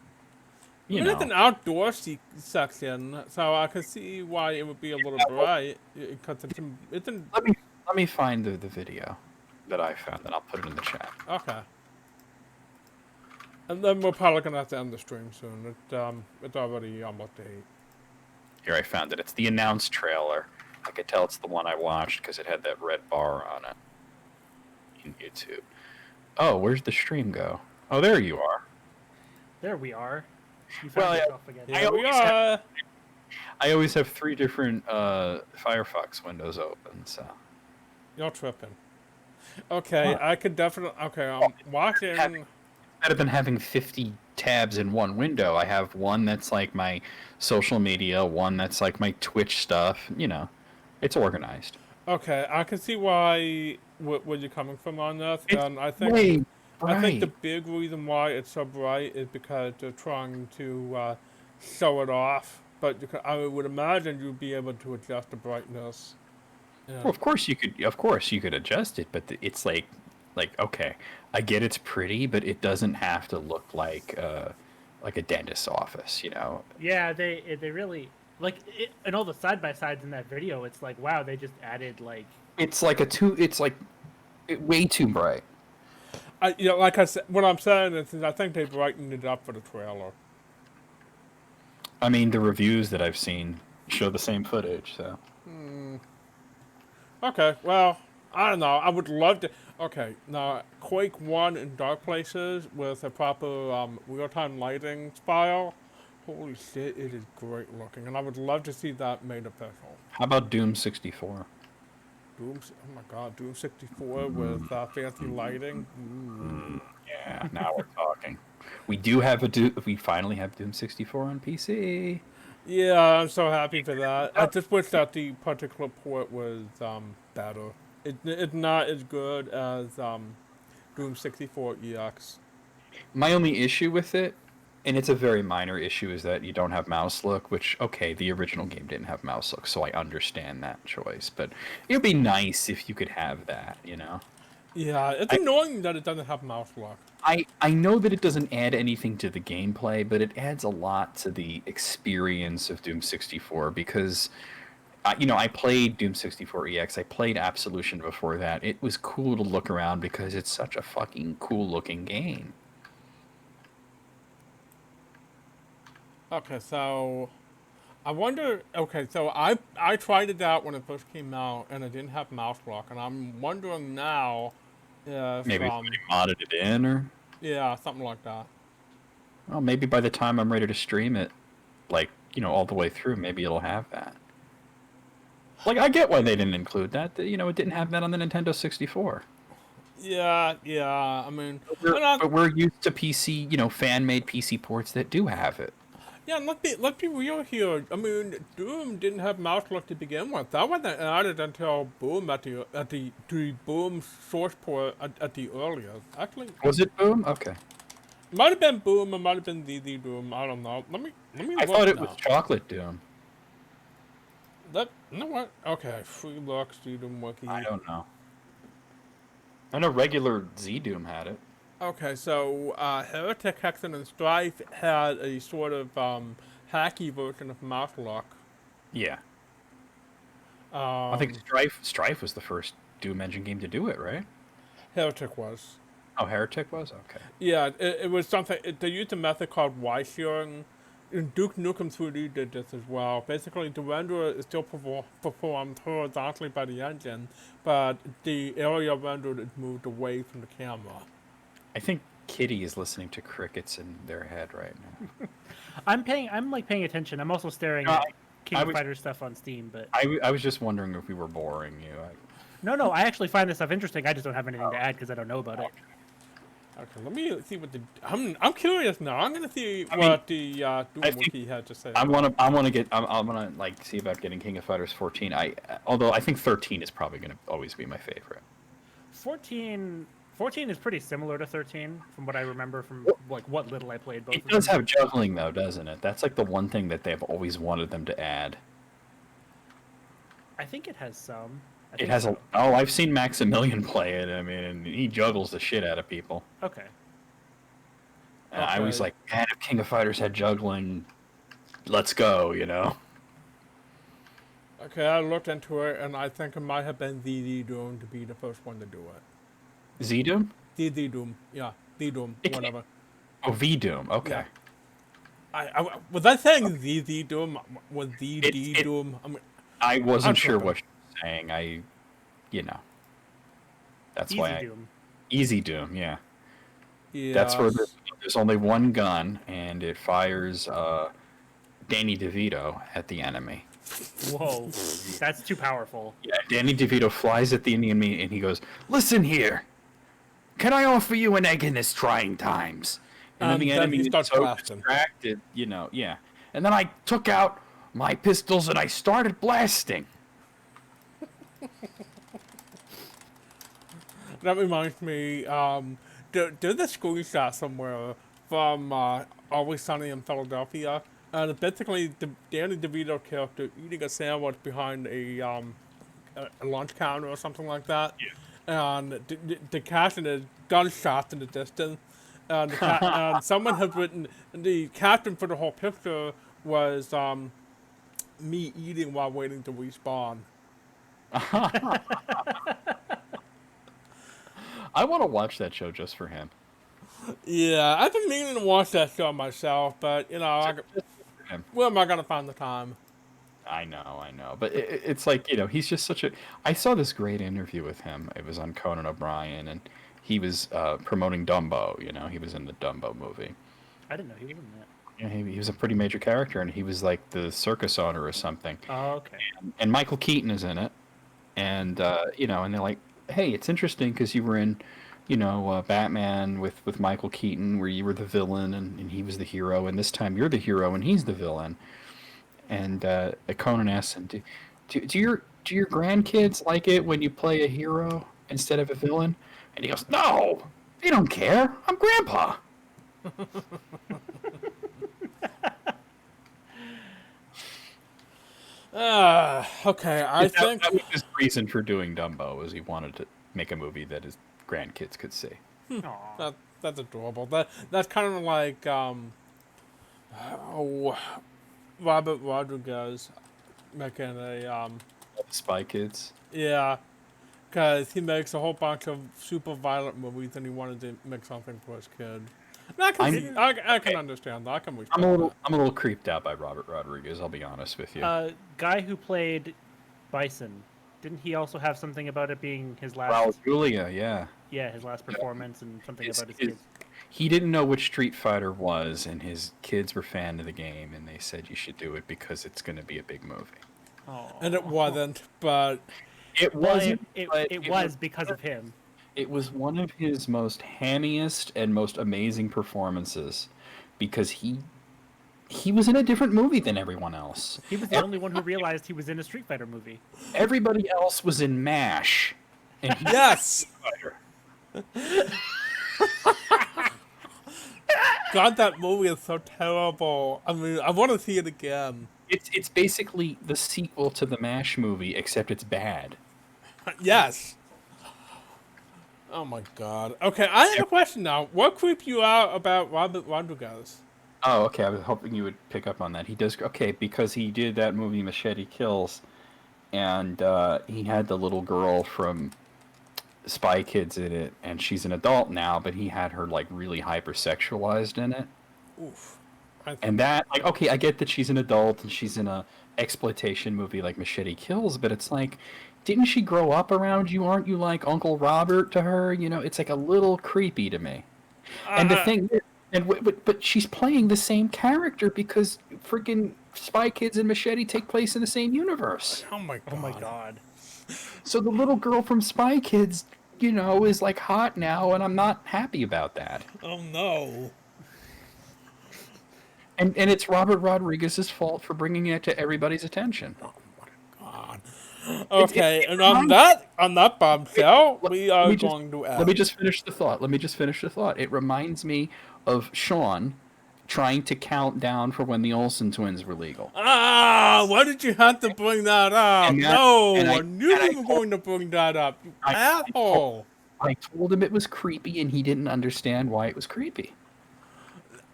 you It's an know, outdoor section, so I can see why it would be a little bright because it's in let me find the video that I found, and I'll put it in the chat. okay. And then we're probably gonna have to end the stream soon. It's already almost 8. Here, I found it. It's the announced trailer. I could tell it's the one I watched because it had that red bar on it in YouTube. Oh, where's the stream go? Oh, there you are. There we are. You found Well, yeah. yourself again. Here we are. I always have 3 different Firefox windows open, so. You're tripping. Okay, What? I could definitely. Okay, I'm watching. Better than having 50 tabs in one window. I have one that's like my social media, one that's like my Twitch stuff. You know, it's organized. Okay, I can see why where you're coming from on this, It's and I think way I think the bright. big reason why it's so bright is because they're trying to show it off. But I would imagine you'd be able to adjust the brightness. Yeah. Well, of course you could adjust it, but it's like okay, I get it's pretty, but it doesn't have to look like a dentist's office, you know. Yeah, they really like and all the side by sides in that video. It's like wow, they just added like It's like way too bright. Like I said, what I'm saying is I think they brightened it up for the trailer. I mean, the reviews that I've seen show the same footage, so. Okay, well, I don't know. I would love to. Okay, now Quake 1 in dark places with a proper real-time lighting style. Holy shit, it is great looking, and I would love to see that made official. How about Doom 64? Oh my god, Doom 64 with fancy lighting. Ooh. Yeah, now we're talking. We finally have Doom 64 on PC. Yeah, I'm so happy for that. I just wish that the particular port was better. It's not as good as Doom 64 EX. My only issue with it, and it's a very minor issue, is that you don't have mouse look, which, okay, the original game didn't have mouse look, so I understand that choice, but it would be nice if you could have that, you know? Yeah, it's annoying that it doesn't have mouse lock. I know that it doesn't add anything to the gameplay, but it adds a lot to the experience of Doom 64 because, I played Doom 64 EX. I played Absolution before that. It was cool to look around because it's such a fucking cool looking game. Okay, so I wonder. Okay, so I tried it out when it first came out, and it didn't have mouse lock, and I'm wondering now if Maybe somebody modded it in, or yeah, something like that. well, maybe by the time I'm ready to stream it, like all the way through, maybe it'll have that. Like I get why they didn't include that. It didn't have that on the Nintendo 64. Yeah. I mean, But we're used to PC, fan-made PC ports that do have it. yeah, let's be real here. I mean, Doom didn't have mouse lock to begin with. That wasn't added until Boom at the Boom source port at the earliest. Actually, Was it Boom? Okay. might have been Boom. It might have been DD Doom. I don't know. Let me. I Look thought it now. was Chocolate Doom. You know what? Okay, free looks, Doom wiki. I don't know. I know regular Z Doom had it. Okay, so Heretic, Hexen, and Strife had a sort of hacky version of mouse lock. Yeah. I think Strife was the first Doom engine game to do it, right? Heretic was. Oh, Heretic was? Okay. Yeah, it was something. They used a method called Y-shearing. And Duke Nukem 3D did this as well. Basically, the renderer is still performed horizontally by the engine, but the area rendered is moved away from the camera. I think Kitty is listening to crickets in their head right now. I'm paying attention. I'm also staring at King of Fighters stuff on Steam, but I was just wondering if we were boring you. no, I actually find this stuff interesting. I just don't have anything to add because I don't know about it. Okay, let me see what the. I'm curious now. I'm gonna see what the Doom wiki had to say. I want to like see about getting King of Fighters 14. Although I think 13 is probably going to always be my favorite. 14 14 is pretty similar to 13, from what I remember from like what little I played both. It of does them. have juggling though, doesn't it? That's like the one thing that they've always wanted them to add. I think it has some. I It think has so. I've seen Maximilian play it. I mean, and he juggles the shit out of people. Okay. And I was Okay. like, man, if King of Fighters had juggling, let's go, you know? Okay, I looked into it, and I think it might have been the Doom to be the first one to do it. Z-Doom? The Doom, yeah, the Doom, It can't- whatever. Oh, V-Doom, okay. Yeah. I was I saying the Doom? Was the It- Doom? I mean, I wasn't sure tripping. what you were saying. You know. That's Easy why Doom. Easy Doom, yeah. yeah. That's where there's only one gun, and it fires Danny DeVito at the enemy. Whoa, that's too powerful. Yeah, Danny DeVito flies at the enemy, and he goes, "Listen here, can I offer you an egg in this trying times?" And then the then enemy he is starts so blasting. distracted, you know, yeah. And then I took out my pistols and I started blasting. That reminds me, there's a screenshot somewhere from Always Sunny in Philadelphia. And basically, the Danny DeVito character eating a sandwich behind a lunch counter or something like that. Yeah. And the caption is gunshots in the distance. And, and someone had written, the caption for the whole picture was me eating while waiting to respawn. I want to watch that show just for him. Yeah, I've been meaning to watch that show myself, but you know, where am I gonna find the time? I know, but it's like, you know, he's just such a. I saw this great interview with him. It was on Conan O'Brien, and he was promoting Dumbo. You know, he was in the Dumbo movie. I didn't know he was in that. Yeah, he was a pretty major character, and he was like the circus owner or something. Oh, okay. And Michael Keaton is in it, and you know, and they're like, hey, it's interesting because you were in, you know, Batman with Michael Keaton, where you were the villain and he was the hero, and this time you're the hero and he's the villain. And Conan asks him, do your grandkids like it when you play a hero instead of a villain? And he goes, no, they don't care. I'm Grandpa. Okay, I think that was his reason for doing Dumbo, was he wanted to make a movie that his grandkids could see. Aw. that's adorable. That's kind of like Robert Rodriguez making a Spy Kids. yeah, because he makes a whole bunch of super violent movies and he wanted to make something for his kid. And I can understand that. I can respect I'm a little creeped out by Robert Rodriguez. I'll be honest with you. Guy who played Bison, didn't he also have something about it being his last? Raul Julia, yeah. Yeah, his last performance and something about his His- kids. He didn't know which Street Fighter was, and his kids were fan of the game, and they said you should do it because it's going to be a big movie. Aw. And it wasn't, but It Well, wasn't. it but was because of him. It was one of his most hammiest and most amazing performances, because he was in a different movie than everyone else. He was the only one who realized he was in a Street Fighter movie. Everybody else was in MASH, and he yes, Fighter. God, that movie is so terrible. I mean, I want to see it again. It's basically the sequel to the MASH movie, except it's bad. Yes. Oh my God. Okay, I have a question now. What creeped you out about Robert Rodriguez? Oh, okay. I was hoping you would pick up on that. He does okay because he did that movie Machete Kills, and he had the little girl from Spy Kids in it, and she's an adult now, but he had her like really hypersexualized in it. Oof. And that, like, okay, I get that she's an adult and she's in a exploitation movie like Machete Kills, but it's like, didn't she grow up around you? Aren't you like Uncle Robert to her? You know, it's like a little creepy to me. And the thing, but she's playing the same character because freaking Spy Kids and Machete take place in the same universe. Oh my God. Oh my god. So the little girl from Spy Kids, you know, is like hot now, and I'm not happy about that. Oh no. And it's Robert Rodriguez's fault for bringing it to everybody's attention. Oh my God. Okay, it and reminds on that bombshell, let, we let are me just going to let me end. just finish the thought. Let me just finish the thought. It reminds me of Sean trying to count down for when the Olsen twins were legal. Ah, why did you have to bring that up? And that and No, I I knew and I you were told going to bring that up, you I, I told asshole. I told him it was creepy and he didn't understand why it was creepy.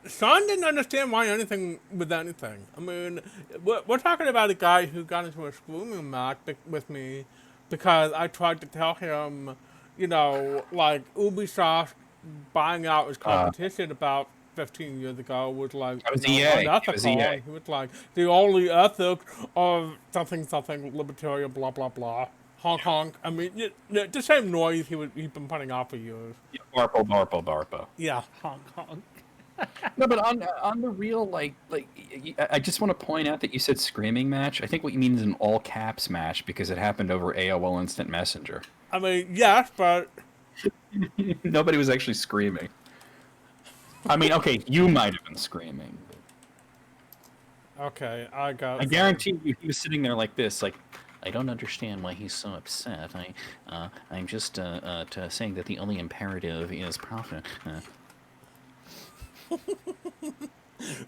Sean didn't understand why anything with anything. I mean, we're talking about a guy who got into a screaming match with me because I tried to tell him, you know, like Ubisoft buying out his Uh, competition about 15 years ago was like, that you was know, EA. It was unethical. EA. And he was like, the only ethic of something, something, libertarian, blah, blah, blah. Honk, honk. I mean, the same noise he'd been putting out for years. Yeah, Barpo, Barpo, Barpo. Yeah. Hong Kong. No, but on the real, I just want to point out that you said screaming match. I think what you mean is an all caps match because it happened over AOL Instant Messenger. I mean, yes, but Nobody was actually screaming. I mean, okay, you might have been screaming. okay, I got I some. guarantee you, he was sitting there like this, like, I don't understand why he's so upset. I'm just saying that the only imperative is profit.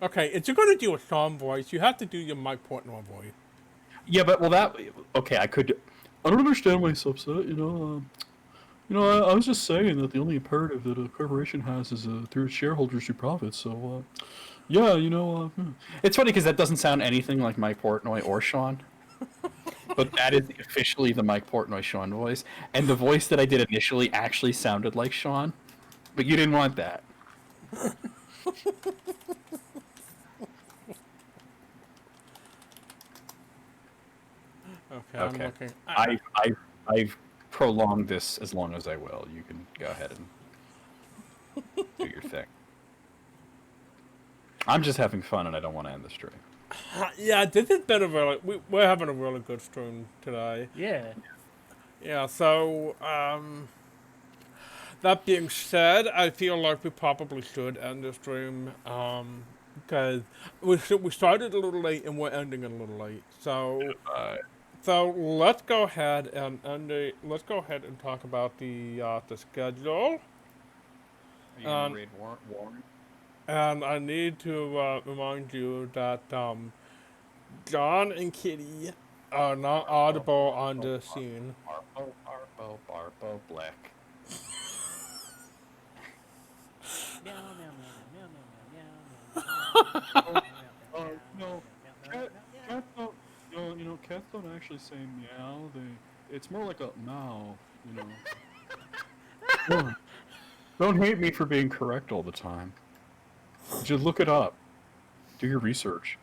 Okay, if you're gonna do a Sean voice, you have to do your Mike Portnoy voice. Yeah, but okay, I could. I don't understand why he's upset. I was just saying that the only imperative that a corporation has is through its shareholders to profit. So, it's funny because that doesn't sound anything like Mike Portnoy or Sean. But that is officially the Mike Portnoy Sean voice, and the voice that I did initially actually sounded like Sean, but you didn't want that. Okay, I'm Okay, looking. I've prolonged this as long as I will. You can go ahead and do your thing. I'm just having fun, and I don't want to end the stream. Yeah, this has been a really. We're having a really good stream today. Yeah. Yeah, so, that being said, I feel like we probably should end the stream, because we started a little late and we're ending it a little late. So let's go ahead and let's go ahead and talk about the schedule. Are you gonna read Warren? And I need to remind you that John and Kitty are not audible on the scene. Barpo, Black. No, cats don't. Cats don't actually say meow. It's more like a meow. Yeah. Don't hate me for being correct all the time. Just look it up. Do your research.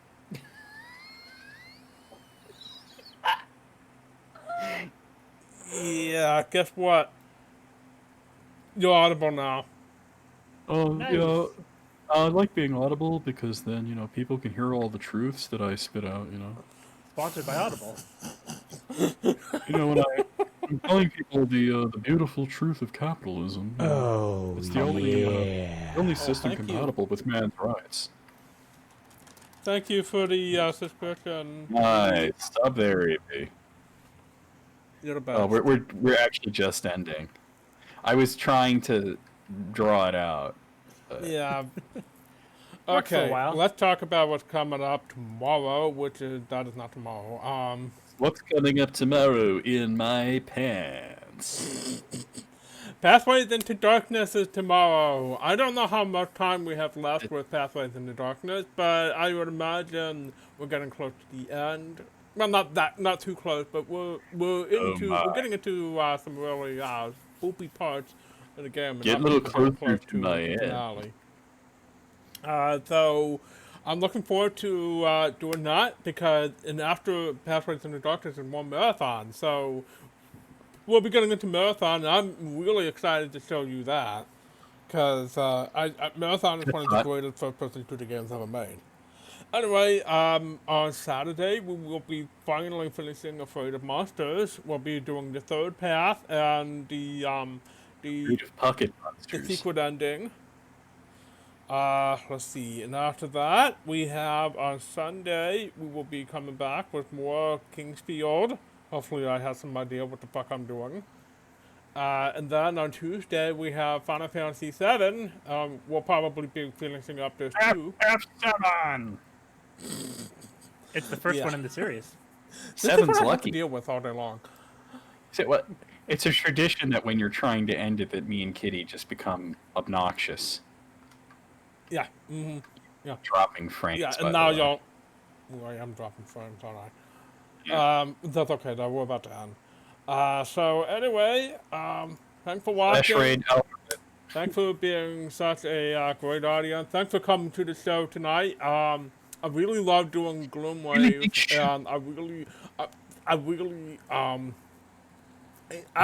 Yeah, guess what? You're audible now. Oh, Nice. yeah. I like being audible because then, people can hear all the truths that I spit out, Sponsored by Audible. When I'm telling people the beautiful truth of capitalism, it's the only system thank you. compatible with man's rights. Thank you for the subscription. Nice. Stop there, EP. You're the best. Oh, we're actually just ending. I was trying to draw it out. Yeah. Worked for a Okay, while. let's talk about what's coming up tomorrow, that is not tomorrow. What's coming up tomorrow in my pants? Pathways into Darkness is tomorrow. I don't know how much time we have left with Pathways into Darkness, but I would imagine we're getting close to the end. Well, not too close, but we're getting into some really spoopy parts of the game. Get a little closer to my the end. finale. So I'm looking forward to doing that because after Pathways into Darkness is one marathon, so we'll be getting into marathon, and I'm really excited to show you that because marathon is one of the greatest first-person shooter games ever made. Anyway, on Saturday we will be finally finishing Afraid of Monsters. We'll be doing the third path and the Pocket monsters. secret ending. Let's see. And after that, we have on Sunday, we will be coming back with more Kingsfield. Hopefully I have some idea what the fuck I'm doing. And then on Tuesday we have Final Fantasy VII. We'll probably be finishing up this too. FF7. It's the first Yeah. one in the series. This is Seven's what I have to lucky. deal with all day long. So what? It's a tradition that when you're trying to end it, that me and Kitty just become obnoxious, Yeah. Mm-hmm. dropping frames. Yeah, by and the now way. y'all. Well, I am dropping frames, aren't I? Yeah. That's okay, though. We're about to end. So anyway, thanks for Flash watching. Raid Alphabet. Thanks for being such a great audience. Thanks for coming to the show tonight. I really love doing Gloomwave, and I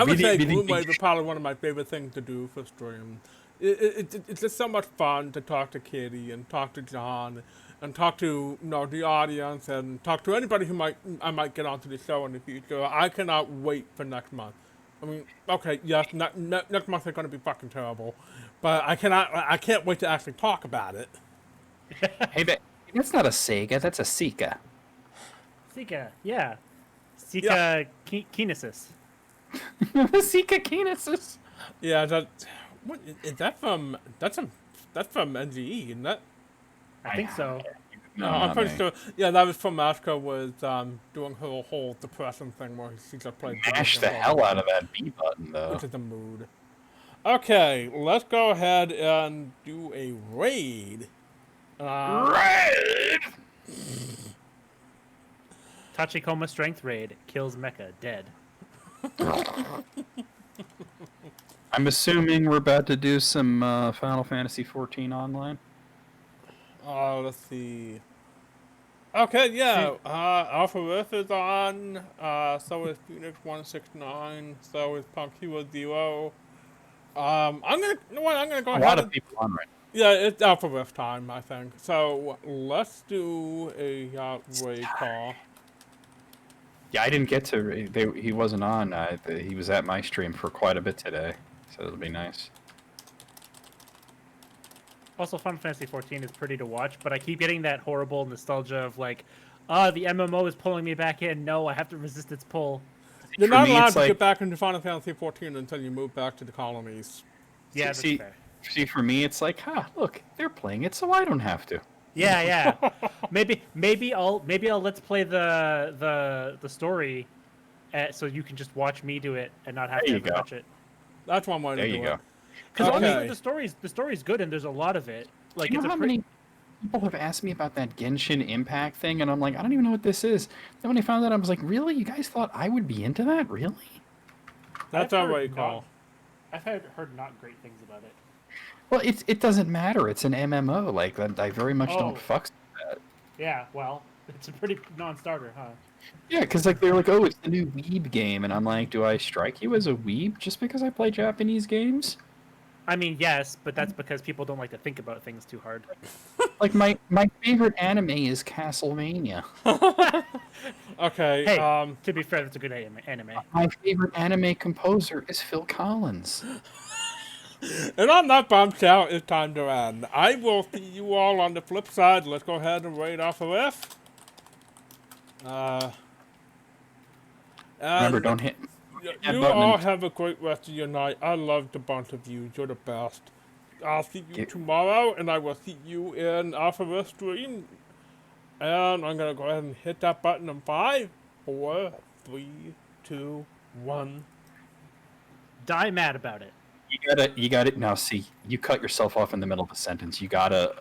would say Gloomwave is probably one of my favorite things to do for stream. It's just so much fun to talk to Kitty and talk to John and talk to the audience and talk to anybody who I might get onto the show in the future. I cannot wait for next month. I mean, okay, yes, next month is going to be fucking terrible, but I can't wait to actually talk about it. Hey, that's not a Sega. That's a Sika. Sika, yeah. Sika Kinesis. Sika Kinesis. Yeah, what is that from? That's from NGE, isn't that? I think so. No, I'm not pretty me. sure. Yeah, that was from Ashka was doing her whole depression thing where she just played. Mash video the games hell out of that B button, though. Which is the mood. Okay, let's go ahead and do a raid. Raid! Tachikoma Strength Raid kills Mecha dead. I'm assuming we're about to do some Final Fantasy 14 online. Let's see. Okay, yeah. Alpha Earth is on. So is Phoenix 169. So is Punkua 0. I'm gonna go A ahead. lot and, of people on right now. Yeah, it's Alpha Rift time, I think. So let's do a raid call. Yeah, I didn't get to. He wasn't on. He was at my stream for quite a bit today, so it'll be nice. Also, Final Fantasy 14 is pretty to watch, but I keep getting that horrible nostalgia of like, the MMO is pulling me back in. No, I have to resist its pull. You're For not me, allowed it's to like- get back into Final Fantasy 14 until you move back to the colonies. Yeah, that's see, fair. see, for me, it's like, look, they're playing it, so I don't have to. Yeah, yeah. maybe I'll let's play the story, so you can just watch me do it and not have There to you ever go. touch it. That's one way There to do you go. it. Because Okay. honestly, the story's good and there's a lot of it. Like Do you it's know a how pretty. many people have asked me about that Genshin Impact thing, and I'm like, I don't even know what this is. Then when I found out, I was like, really? You guys thought I would be into that? Really? That's I've our heard raid call. I've heard not great things about it. Well, it doesn't matter. It's an MMO. Like, I very much Oh. don't fuck with that. Yeah, well, it's a pretty non-starter, huh? Yeah, because like they're like, oh, it's the new weeb game, and I'm like, do I strike you as a weeb just because I play Japanese games? I mean, yes, but that's because people don't like to think about things too hard. Like my favorite anime is Castlevania. Okay. Hey, to be fair, that's a good anime. My favorite anime composer is Phil Collins. And on that bombshell, it's time to end. I will see you all on the flip side. Let's go ahead and raid off of F. Remember, don't hit. that You button all and- have a great rest of your night. I loved a bunch of you. You're the best. I'll see you Get- tomorrow, and I will see you in Alpha Rift stream. And I'm gonna go ahead and hit that button in 5, 4, 3, 2, 1. Die mad about it. You got it. Now, see, you cut yourself off in the middle of a sentence. You gotta